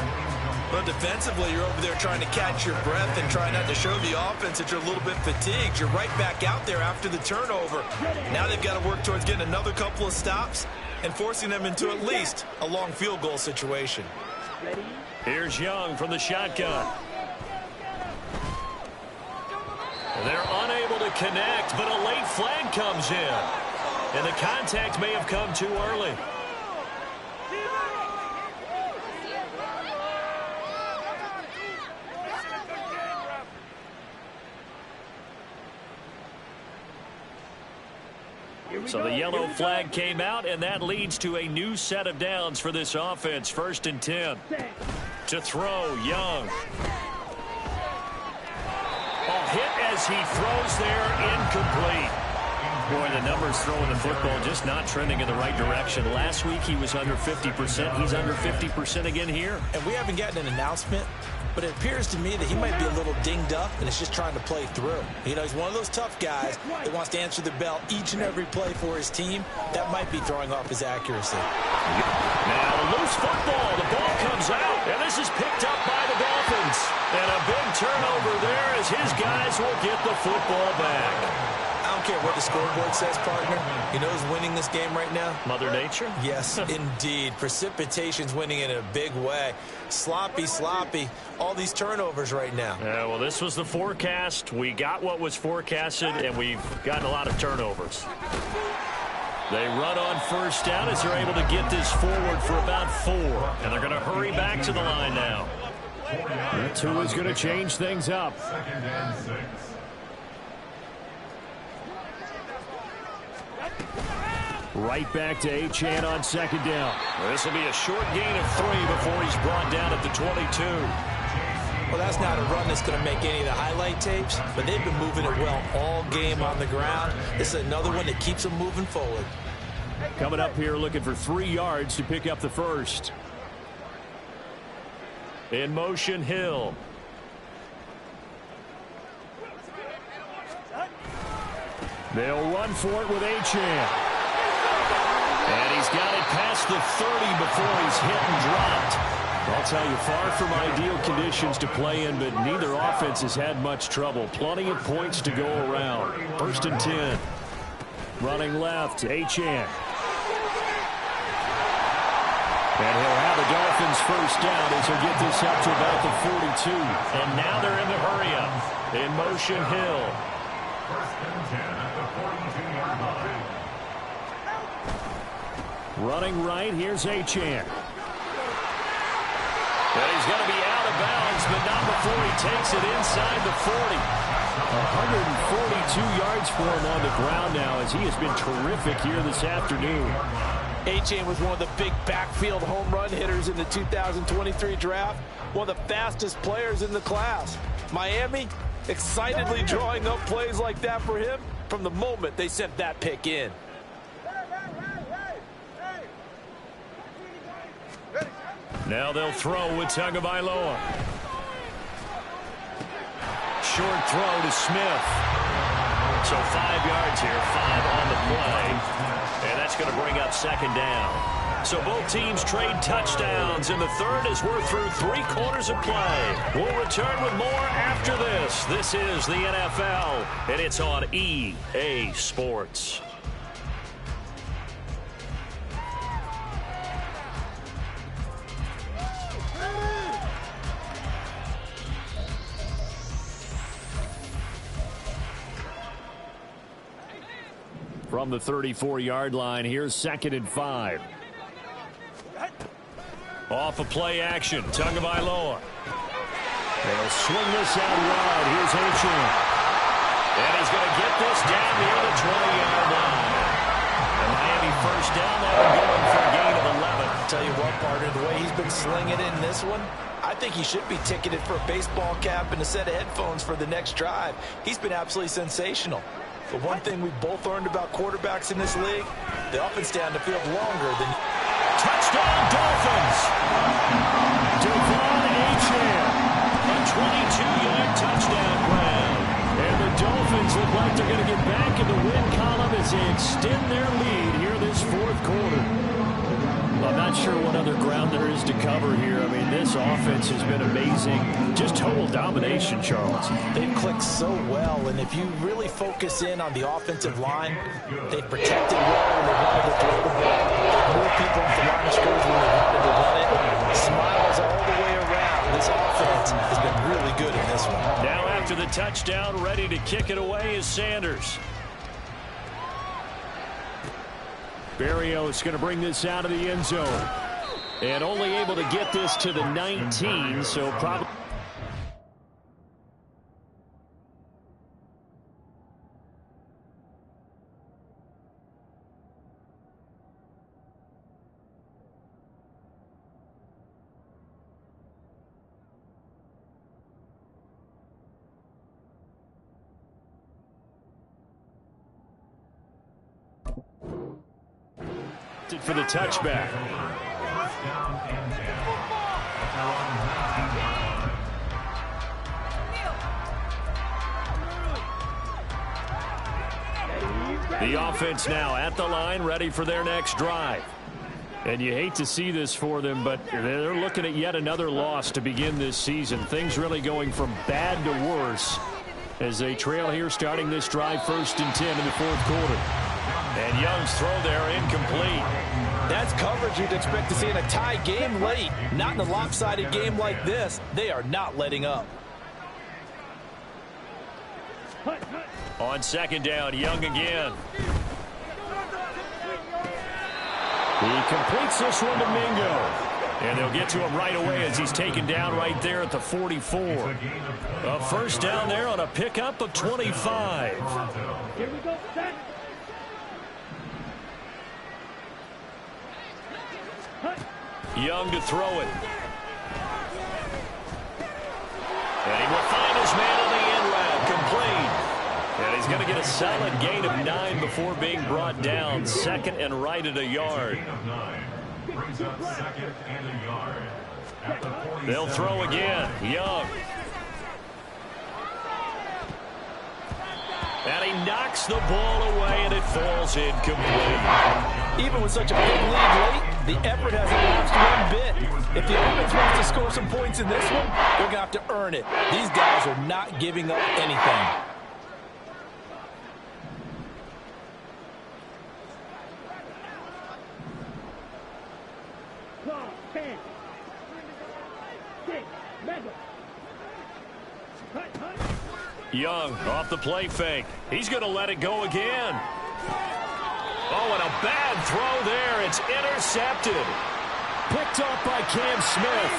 Speaker 4: But defensively, you're over there trying to catch your breath and try not to show the offense that you're a little bit fatigued. You're right back out there after the turnover. Now they've got to work towards getting another couple of stops and forcing them into at least a long field goal situation.
Speaker 1: Here's Young from the shotgun. They're unable to connect, but a late flag comes in. And the contact may have come too early. So the yellow flag came out, and that leads to a new set of downs for this offense. First and 10. To throw, Young. Hit as he throws there, incomplete. Boy, the numbers throwing the football just not trending in the right direction. Last week he was under 50%. He's under 50% again here.
Speaker 4: And we haven't gotten an announcement, but it appears to me that he might be a little dinged up and is just trying to play through. You know, he's one of those tough guys that wants to answer the bell each and every play for his team. That might be throwing off his accuracy.
Speaker 1: Now loose football. The ball comes out, and this is picked up by the Dolphins. And a big turnover there as his guys will get the football back.
Speaker 4: I don't care what the scoreboard says, partner. You know who's winning this game right now?
Speaker 1: Mother Nature?
Speaker 4: Yes, indeed. Precipitation's winning in a big way. Sloppy, sloppy. All these turnovers right now.
Speaker 1: Yeah, well, this was the forecast. We got what was forecasted, and we've gotten a lot of turnovers. They run on first down as they're able to get this forward for about 4. And they're going to hurry back to the line now. That's who is going to change things up.
Speaker 2: Second and 6.
Speaker 1: Right back to Achane on second down. This will be a short gain of 3 before he's brought down at the 22.
Speaker 4: Well, that's not a run that's going to make any of the highlight tapes, but they've been moving it well all game on the ground. This is another one that keeps them moving forward.
Speaker 1: Coming up here looking for 3 yards to pick up the first. In motion, Hill. They'll run for it with Achane. And he's got it past the 30 before he's hit and dropped. I'll tell you, far from ideal conditions to play in, but neither offense has had much trouble. Plenty of points to go around. First and 10. Running left, Achane. And he'll have the Dolphins first down as he'll get this up to about the 42. And now they're in the hurry-up. In motion, Hill.
Speaker 2: First and 10 at the 42-yard line.
Speaker 1: Running right, here's Achane. And he's going to be out of bounds, but not before he takes it inside the 40. 142 yards for him on the ground now as he has been terrific here this afternoon.
Speaker 4: Achane was one of the big backfield home run hitters in the 2023 draft. One of the fastest players in the class. Miami excitedly drawing up plays like that for him from the moment they sent that pick in.
Speaker 1: Now they'll throw with Tagovailoa. Short throw to Smith. So 5 yards here, 5 on the play. And that's going to bring up second down. So both teams trade touchdowns in the third as we're through 3 quarters of play. We'll return with more after this. This is the NFL, and it's on EA Sports. From the 34-yard line, here's 2nd and 5. Off of play action, Tagovailoa. They'll swing this out wide. Here's Achane. And he's going to get this down near the 20-yard line. And Miami first down there and going for a gain of 11.
Speaker 4: I'll tell you what, partner, the way he's been slinging in this one, I think he should be ticketed for a baseball cap and a set of headphones for the next drive. He's been absolutely sensational. But one thing we both learned about quarterbacks in this league, they often stay on the field longer than...
Speaker 1: Touchdown, Dolphins! Devon Achane, a 22-yard touchdown grab. And the Dolphins look like they're going to get back in the win column as they extend their lead here this 4th quarter. I'm not sure what other ground there is to cover here. I mean, this offense has been amazing. Just total domination, Charles.
Speaker 4: They've clicked so well, and if you really focus in on the offensive line, they've protected well when they wanted to throw the ball. They've moved people off the line of scrimmage when they wanted to run it. Smiles all the way around. This offense has been really good in this one.
Speaker 1: Now after the touchdown, ready to kick it away is Sanders. Berrios going to bring this out of the end zone. And only able to get this to the 19, so probably... for the touchback.
Speaker 2: First down and 10 at their own 19-yard line.
Speaker 1: The offense now at the line, ready for their next drive. And you hate to see this for them, but they're looking at yet another loss to begin this season. Things really going from bad to worse as they trail here starting this drive 1st and 10 in the 4th quarter. And Young's throw there incomplete.
Speaker 4: That's coverage you'd expect to see in a tie game late. Not in a lopsided game like this. They are not letting up.
Speaker 1: On 2nd down, Young again. He completes this one to Mingo. And they'll get to him right away as he's taken down right there at the 44. A first down there on a pickup of 25.
Speaker 3: Here we go, set.
Speaker 1: Young to throw it. And he will find his man on the end route, complete. And he's going to get a solid gain of 9 before being brought down. 2nd and right at a yard.
Speaker 2: Brings up 2nd and a yard. At the 47.
Speaker 1: They'll throw again. Young. And he knocks the ball away, and it falls incomplete.
Speaker 4: Even with such a big lead late, the effort hasn't lapsed one bit. If the offense wants to score some points in this one, they're going to have to earn it. These guys are not giving up anything.
Speaker 3: 10. 6. Mega. Hut.
Speaker 1: Young off the play fake. He's going to let it go again. Oh, and a bad throw there. It's intercepted. Picked off by Cam Smith.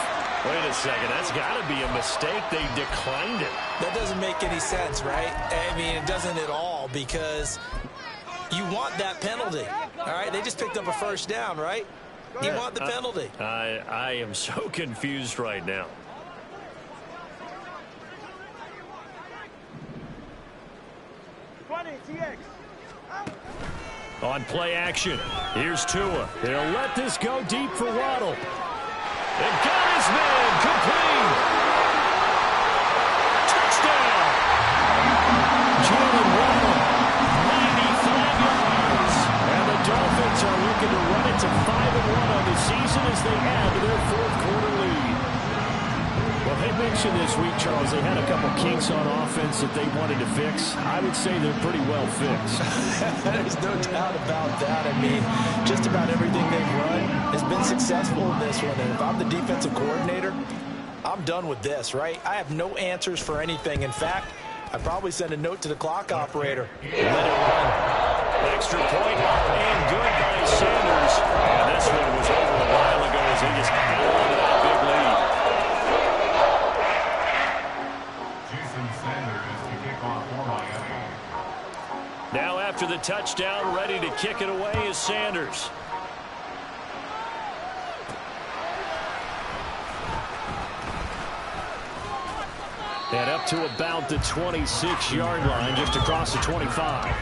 Speaker 1: Wait a second. That's got to be a mistake. They declined it.
Speaker 4: That doesn't make any sense, right? I mean, it doesn't at all, because you want that penalty. All right, they just picked up a first down, right? You want the penalty.
Speaker 1: I am so confused right now. On play action, here's Tua. They'll let this go deep for Waddle. And got his man complete. Touchdown. Jalen Waddle, 95 yards. And the Dolphins are looking to run it to 5-1 on the season as they add to their fourth quarter lead. Well, they mentioned this week, Charles, they had a couple kinks on offense that they wanted to fix. I would say they're pretty well fixed.
Speaker 4: There's no doubt about that. I mean, just about everything they've run has been successful in this one. And if I'm the defensive coordinator, I'm done with this, right? I have no answers for anything. In fact, I'd probably send a note to the clock operator. Let it run.
Speaker 1: Extra point and good by Sanders. And this one was over a while ago as he just held on to that big lead. Now after the touchdown, ready to kick it away is Sanders. And up to about the 26-yard line, just across the 25.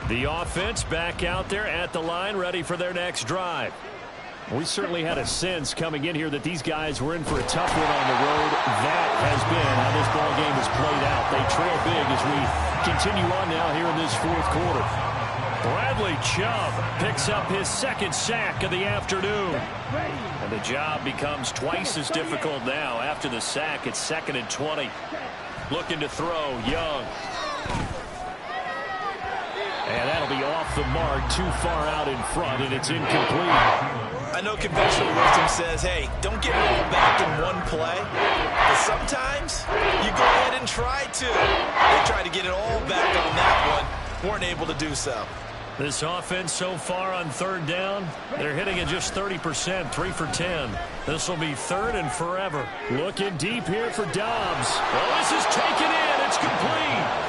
Speaker 1: The offense back out there at the line, ready for their next drive. We certainly had a sense coming in here that these guys were in for a tough one on the road. That has been how this ball game has played out. They trail big as we continue on now here in this fourth quarter. Bradley Chubb picks up his second sack of the afternoon. And the job becomes twice as difficult now. After the sack, it's 2nd and 20. Looking to throw, Young. And that'll be off the mark, too far out in front, and it's incomplete.
Speaker 4: I know conventional wisdom says, hey, don't get it all back in one play. But sometimes you go ahead and try to. They tried to get it all back on that one. Weren't able to do so.
Speaker 1: This offense so far on third down, they're hitting it just 30%, 3 for 10. This will be third and forever. Looking deep here for Dobbs. Well, this is taken in. It's complete.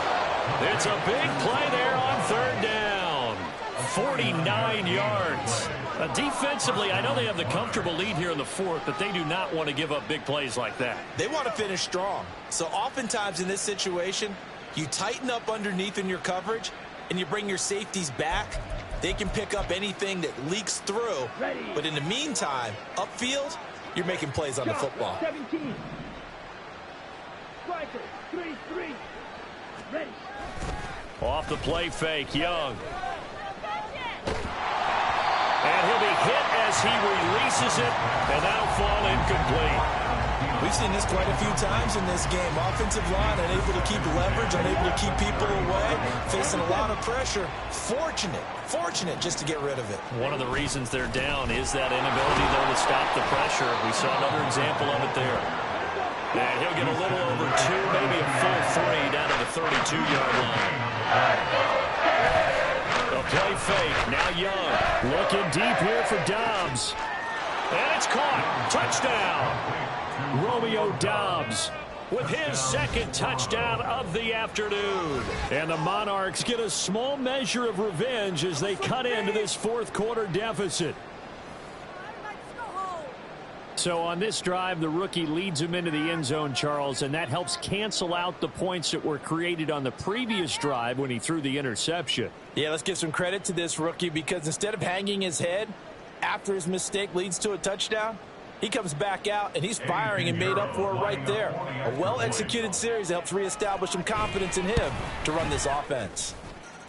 Speaker 1: It's a big play there on third down. 49 yards. Defensively, I know they have the comfortable lead here in the fourth, but they do not want to give up big plays like that.
Speaker 4: They want to finish strong. So oftentimes in this situation, you tighten up underneath in your coverage, and you bring your safeties back. They can pick up anything that leaks through. But in the meantime, upfield, you're making plays on the football.
Speaker 3: 17. Striker, 3-3. Ready.
Speaker 1: Off the play fake, Young. And he'll be hit as he releases it, and that'll fall incomplete.
Speaker 4: We've seen this quite a few times in this game. Offensive line unable to keep leverage, unable to keep people away, facing a lot of pressure. Fortunate just to get rid of it.
Speaker 1: One of the reasons they're down is that inability, though, to stop the pressure. We saw another example of it there. And he'll get a little over 2, maybe a full 3 down to the 32-yard line. A play fake. Now Young. Looking deep here for Dobbs. And it's caught. Touchdown. Romeo Dobbs with his second touchdown of the afternoon. And the Monarchs get a small measure of revenge as they cut into this fourth quarter deficit. So on this drive, the rookie leads him into the end zone, Charles, and that helps cancel out the points that were created on the previous drive when he threw the interception.
Speaker 4: Yeah, let's give some credit to this rookie, because instead of hanging his head after his mistake leads to a touchdown, he comes back out and he's firing and made up for it right there. A well-executed series that helps reestablish some confidence in him to run this offense.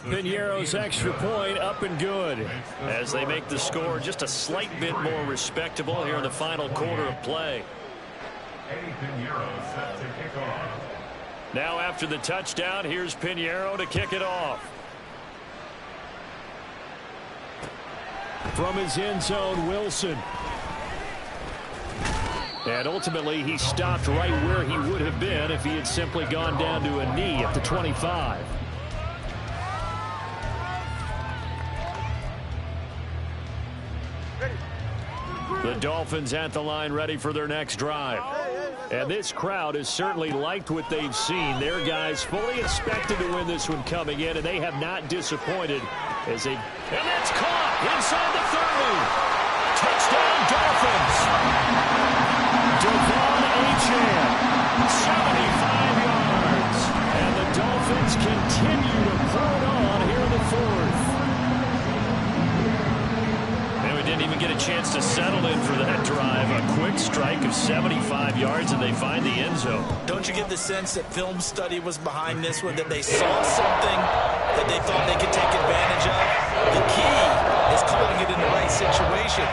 Speaker 1: Piñeiro's extra point up and good as they make the score just a slight bit more respectable here in the final quarter of play.
Speaker 2: Eddie Piñeiro set to kick off.
Speaker 1: Now after the touchdown, here's Piñeiro to kick it off. From his end zone, Wilson. And ultimately, he stopped right where he would have been if he had simply gone down to a knee at the 25. The Dolphins at the line ready for their next drive. And this crowd has certainly liked what they've seen. Their guys fully expected to win this one coming in, and they have not disappointed as they... And that's caught inside the 30. Touchdown, Dolphins. Devon Achane, 75 yards. And the Dolphins continue to pour it on here in the fourth. And we didn't even get a chance to settle in for that drive. A quick strike of 75 yards, and they find the end zone.
Speaker 4: Don't you get the sense that film study was behind this one, that they saw something that they thought they could take advantage of? The key is calling it in the right situation.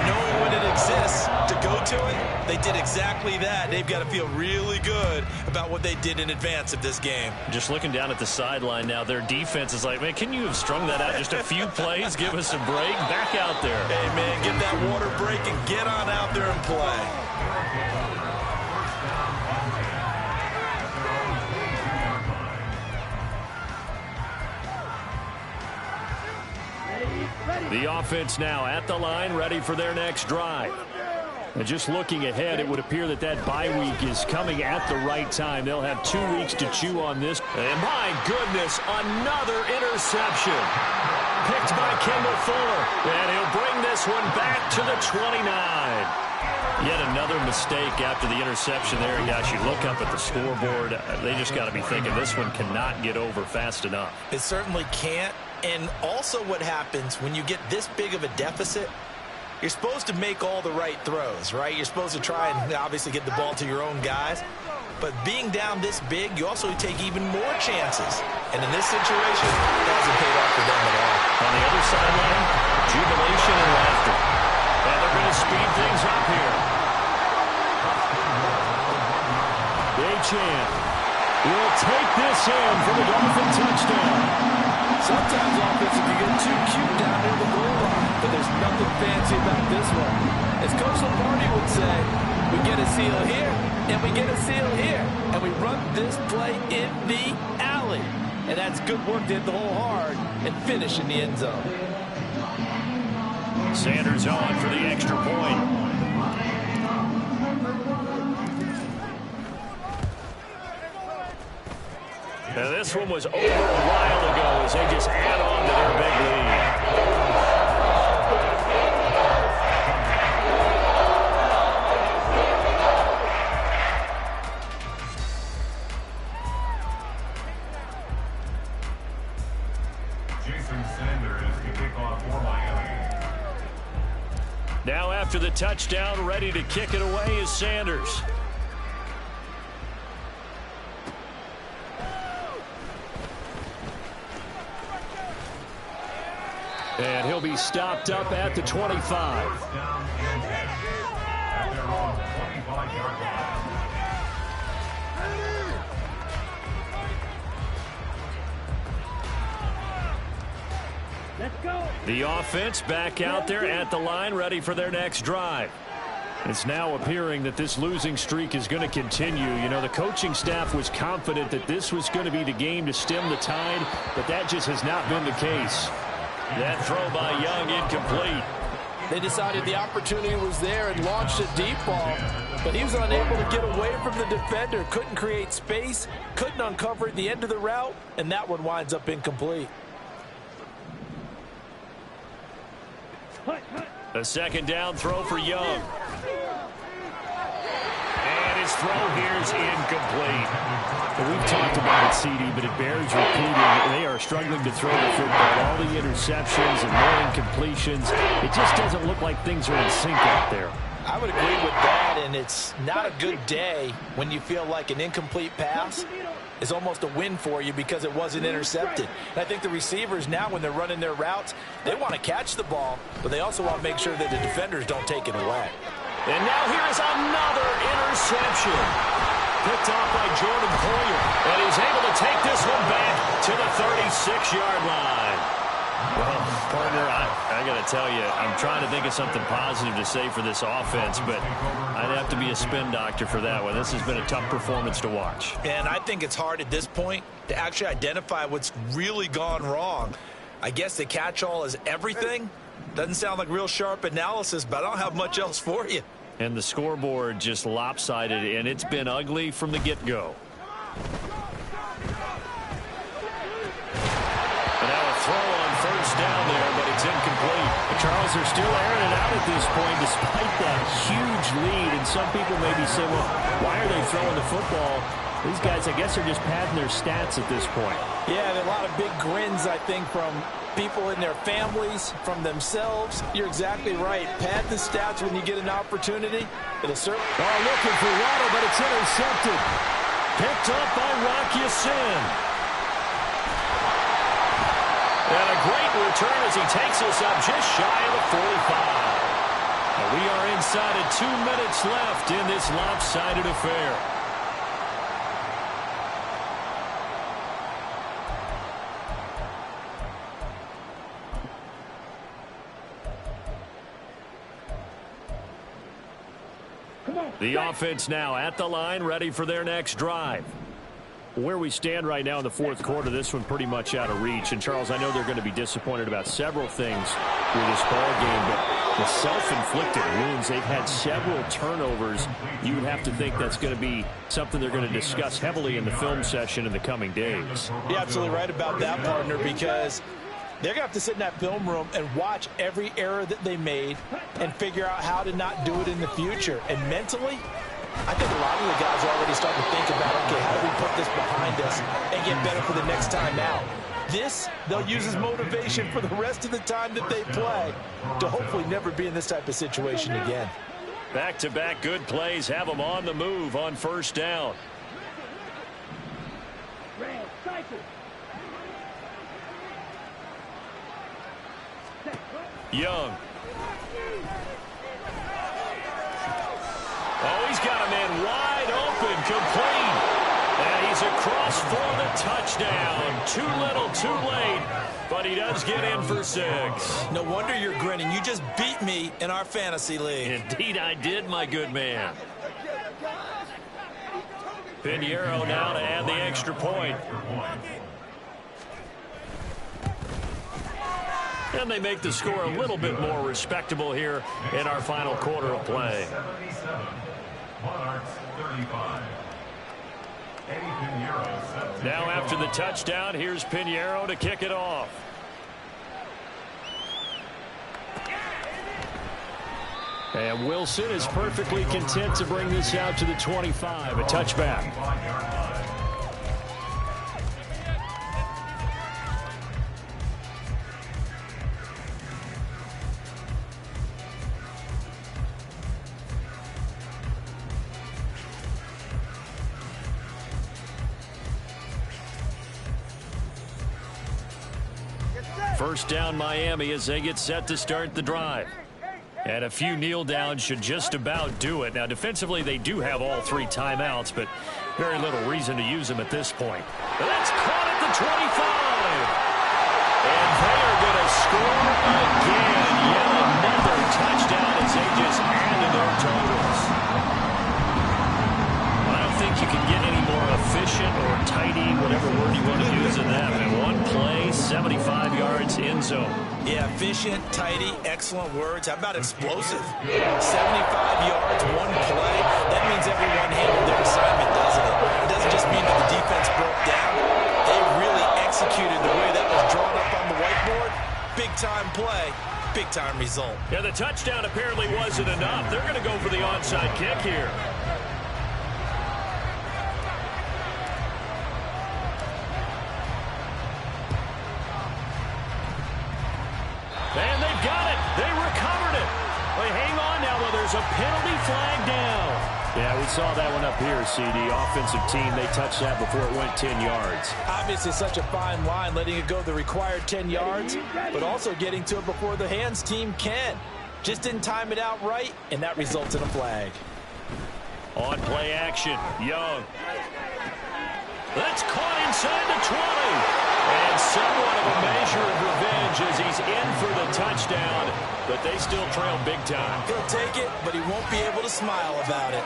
Speaker 4: Knowing when it exists to go to it, they did exactly that. They've got to feel really good about what they did in advance of this game.
Speaker 1: Just looking down at the sideline now, their defense is like, man, can you have strung that out just a few plays? Give us a break. Back out there.
Speaker 4: Hey, man, get that water break and get on out there and play.
Speaker 1: The offense now at the line, ready for their next drive. And just looking ahead, it would appear that that bye week is coming at the right time. They'll have 2 weeks to chew on this. And my goodness, another interception. Picked by Kendall Fuller. And he'll bring this one back to the 29. Yet another mistake after the interception there. And gosh, you look up at the scoreboard, they just got to be thinking this one cannot get over fast enough.
Speaker 4: It certainly can't. And also what happens when you get this big of a deficit, you're supposed to make all the right throws, right? You're supposed to try and obviously get the ball to your own guys. But being down this big, you also take even more chances. And in this situation, it hasn't paid off for them at all.
Speaker 1: On the other sideline, jubilation and laughter. And they're going to speed things up here. Achane will take this in for the Dolphin touchdown.
Speaker 5: Sometimes offensive can get too cute down near the goal line, but there's nothing fancy about this one. As Coach Lombardi would say, we get a seal here, and we get a seal here, and we run this play in the alley. And that's good work to hit the hole hard and finish in the end zone.
Speaker 1: Sanders on for the extra point. Now this one was over a while ago as they just add on to their big lead.
Speaker 2: Jason Sanders to kick off for Miami.
Speaker 1: Now after the touchdown, ready to kick it away is Sanders. And he'll be stopped up at the 25.
Speaker 2: First down and 10 at their own 25-yard line.
Speaker 3: Let's go.
Speaker 1: The offense back out there at the line, ready for their next drive. It's now appearing that this losing streak is going to continue. You know, the coaching staff was confident that this was going to be the game to stem the tide, but that just has not been the case. That throw by Young incomplete.
Speaker 5: They decided the opportunity was there and launched a deep ball, but he was unable to get away from the defender, couldn't create space, couldn't uncover the end of the route, and that one winds up incomplete.
Speaker 1: A second down throw for Young. And his throw here is incomplete.
Speaker 5: Well, we've talked about it, CD, but it bears repeating. They are struggling to throw the football. All the interceptions and more incompletions. It just doesn't look like things are in sync out there.
Speaker 4: I would agree with that, and it's not a good day when you feel like an incomplete pass is almost a win for you because it wasn't intercepted. And I think the receivers now, when they're running their routes, they want to catch the ball, but they also want to make sure that the defenders don't take it away.
Speaker 1: And now here is another interception. Picked off by Jordan Poyer. And he's able to take this one back to the 36-yard line. Well, partner, I got to tell you, I'm trying to think of something positive to say for this offense, but I'd have to be a spin doctor for that one. This has been a tough performance to watch.
Speaker 4: And I think it's hard at this point to actually identify what's really gone wrong. I guess the catch-all is everything. Doesn't sound like real sharp analysis, but I don't have much else for you.
Speaker 1: And the scoreboard just lopsided, and it's been ugly from the get-go. And now a throw on first down there, but it's incomplete. The Charles are still airing it out at this point despite that huge lead. And some people maybe say, well, why are they throwing the football? These guys, I guess, are just padding their stats at this point.
Speaker 4: Yeah, there are a lot of big grins, I think, from people in their families, from themselves. You're exactly right. Pad the stats when you get an opportunity. It'll certainly...
Speaker 1: Oh, looking for Waddle, but it's intercepted. Picked up by Rock Ya-Sin. And a great return as he takes us up just shy of the 45. And we are inside of 2 minutes left in this lopsided affair. The offense now at the line, ready for their next drive. Where we stand right now in the fourth quarter, this one pretty much out of reach. And, Charles, I know they're going to be disappointed about several things with this ball game, but the self-inflicted wounds, they've had several turnovers. You would have to think that's going to be something they're going to discuss heavily in the film session in the coming days.
Speaker 4: You're absolutely right about that, partner, because they're going to have to sit in that film room and watch every error that they made and figure out how to not do it in the future. And mentally, I think a lot of the guys are already starting to think about, okay, how do we put this behind us and get better for the next time out? This, they'll use as motivation for the rest of the time that they play to hopefully never be in this type of situation again.
Speaker 1: Back-to-back good plays have them on the move on first down.
Speaker 3: Red, cycle.
Speaker 1: Young. Oh, he's got a man wide open, complete. And he's across for the touchdown. Too little, too late, but he does get in for 6.
Speaker 4: No wonder you're grinning. You just beat me in our fantasy league.
Speaker 1: Indeed I did, my good man. Pinheiro now to add the extra point. And they make the score a little bit more respectable here in our final quarter of play.
Speaker 2: 77. Monarchs 35. Eddie Pinheiro set to
Speaker 1: Now
Speaker 2: kick
Speaker 1: after the
Speaker 2: off.
Speaker 1: touchdown, here's Pinheiro to kick it off. And Wilson is perfectly content to bring this out to the 25, a touchback.
Speaker 2: 25-yard line.
Speaker 1: First down Miami as they get set to start the drive. And a few kneel downs should just about do it. Now defensively they do have all 3 timeouts, but very little reason to use them at this point. And that's caught at the 25. And they are going to score again. Yet another touchdown as they just added their totals. I don't think you can get any more efficient or tidy, whatever word you want to use in that. And one play, 75 yards in zone.
Speaker 4: Yeah, efficient, tidy, excellent words. How about explosive? 75 yards, one play. That means everyone handled their assignment, doesn't it? It doesn't just mean that the defense broke down. They really executed the way that was drawn up on the whiteboard. Big-time play, big-time result.
Speaker 1: Yeah, the touchdown apparently wasn't enough. They're going to go for the onside kick here. And they've got it. They recovered it. They hang on now while there's a penalty flag down. Yeah, we saw that one up here, CD. Offensive team, they touched that before it went 10 yards.
Speaker 4: Obviously such a fine line, letting it go the required 10 yards, but also getting to it before the hands team can. Just didn't time it out right, and that results in a flag.
Speaker 1: On play action, Young. That's caught inside the 20. And somewhat of a measure of revenge as he's in for the touchdown, but they still trail big time.
Speaker 4: He'll take it, but he won't be able to smile about it.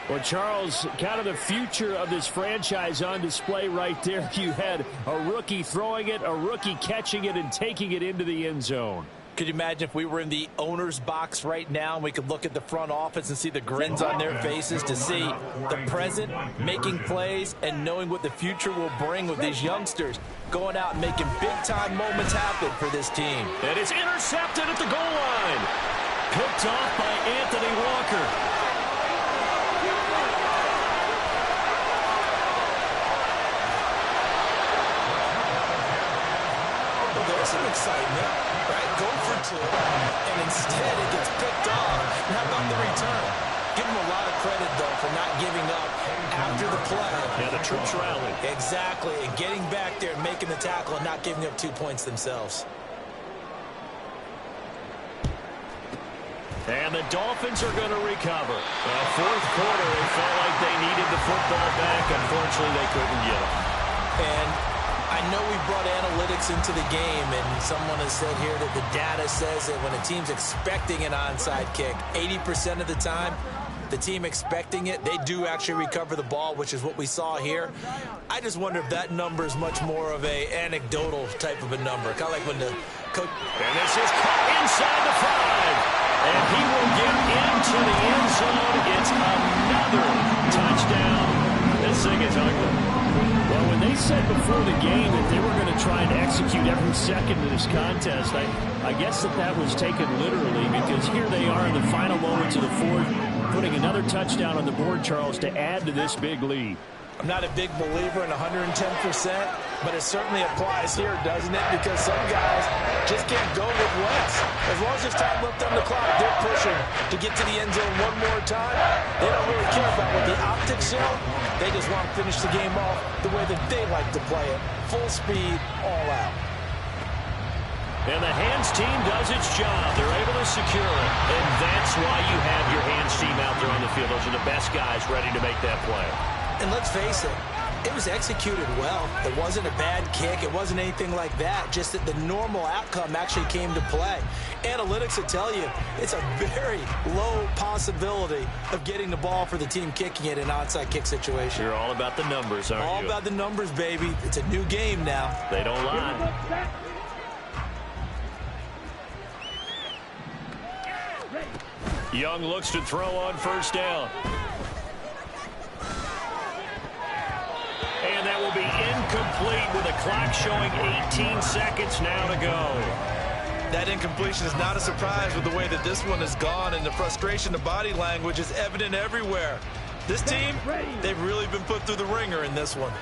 Speaker 1: Well, Charles, kind of the future of this franchise on display right there. You had a rookie throwing it, a rookie catching it, and taking it into the end zone.
Speaker 4: Could you imagine if we were in the owner's box right now and we could look at the front office and see the grins on their faces, to see the present making plays and knowing what the future will bring with these youngsters going out and making big-time moments happen for this team.
Speaker 1: And it's intercepted at the goal line. Picked off by Anthony Walker.
Speaker 4: There's some excitement, right? Go for two, and instead it gets picked off. And how about the return? Give him a lot of credit, though, for not giving up after the play.
Speaker 1: Yeah, the troops rallied.
Speaker 4: Exactly, and getting back there and making the tackle and not giving up 2 points themselves.
Speaker 1: And the Dolphins are going to recover. Fourth quarter, it felt like they needed the football back. Unfortunately, they couldn't get it.
Speaker 4: And I know we brought analytics into the game, and someone has said here that the data says that when a team's expecting an onside kick, 80% of the time, the team expecting it, they do actually recover the ball, which is what we saw here. I just wonder if that number is much more of a anecdotal type of a number, kind of like when the coach...
Speaker 1: And this is caught inside the 5. And he will get into the end zone. It's another touchdown. This thing is ugly. Well, when they said before the game that they were going to try and execute every second of this contest, I guess that was taken literally, because here they are in the final moments of the fourth, putting another touchdown on the board, Charles, to add to this big lead.
Speaker 4: I'm not a big believer in 110%, but it certainly applies here, doesn't it? Because some guys just can't go with less. As long as there's time left on the clock, they're pushing to get to the end zone one more time. They don't really care about what the optics show. They just want to finish the game off the way that they like to play it. Full speed, all out.
Speaker 1: And the hands team does its job. They're able to secure it. And that's why you have your hands team out there on the field. Those are the best guys ready to make that play. And
Speaker 4: let's face it, it was executed well. It wasn't a bad kick. It wasn't anything like that. Just that the normal outcome actually came to play. Analytics will tell you it's a very low possibility of getting the ball for the team kicking it in an onside kick situation.
Speaker 1: You're all about the numbers, aren't you?
Speaker 4: All about the numbers, baby. It's a new game now.
Speaker 1: They don't lie. Young looks to throw on first down. And that will be incomplete with a clock showing 18 seconds now to go.
Speaker 5: That incompletion is not a surprise with the way that this one has gone, and the frustration, the body language is evident everywhere. This team, they've really been put through the ringer in this one.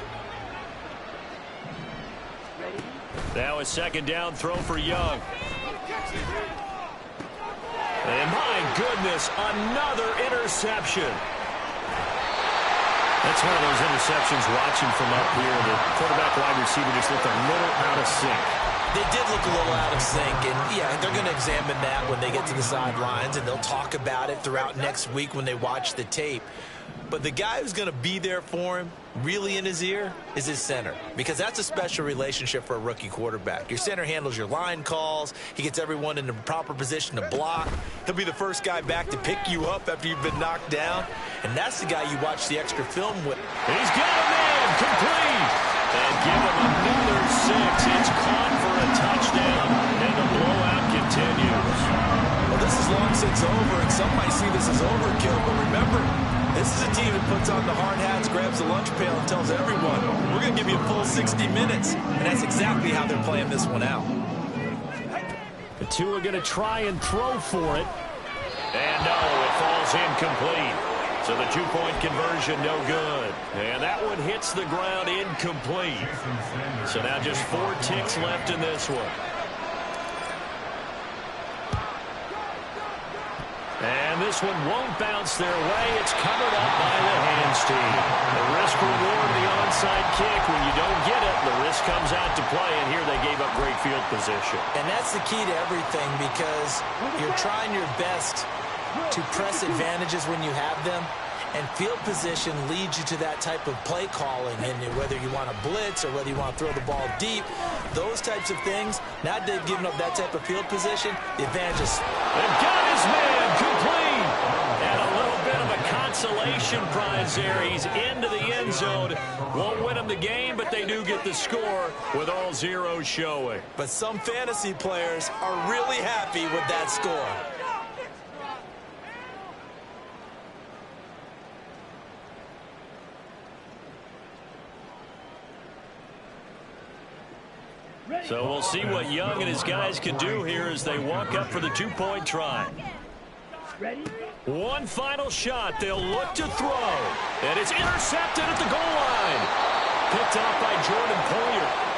Speaker 1: Now a second down throw for Young. And my goodness, another interception. That's one of those interceptions watching from up here. The quarterback wide receiver just looked a little out of sync.
Speaker 4: They did look a little out of sync, and yeah, they're going to examine that when they get to the sidelines, and they'll talk about it throughout next week when they watch the tape. But the guy who's going to be there for him, really in his ear, is his center, because that's a special relationship for a rookie quarterback. Your center handles your line calls. He gets everyone in the proper position to block. He'll be the first guy back to pick you up after you've been knocked down, and that's the guy you watch the extra film with.
Speaker 1: He's got a man, complete, and give him another 6. It's caught for a touchdown, and the blowout continues.
Speaker 4: Well, this is long since over, and some might see this as overkill, but remember, this is a team that puts on the hard hats, grabs the lunch pail, and tells everyone, we're going to give you a full 60 minutes. And that's exactly how they're playing this one out.
Speaker 1: The two are going to try and throw for it. And no, it falls incomplete. So the 2-point conversion, no good. And that one hits the ground incomplete. So now just 4 ticks left in this one. And this one won't bounce their way. It's covered up by the hands team. The risk reward of the onside kick. When you don't get it, the risk comes out to play, and here they gave up great field position.
Speaker 4: And that's the key to everything, because you're trying your best to press advantages when you have them. And field position leads you to that type of play calling. And whether you want to blitz or whether you want to throw the ball deep, those types of things, now they've given up that type of field position, the advantage is...
Speaker 1: They've got his man complete. And a little bit of a consolation prize there. He's into the end zone. Won't win them the game, but they do get the score with all zeros showing.
Speaker 4: But some fantasy players are really happy with that score.
Speaker 1: So we'll see what Young and his guys can do here as they walk up for the two-point try.
Speaker 3: Ready?
Speaker 1: One final shot. They'll look to throw. And it's intercepted at the goal line. Picked off by Jordan Poyer.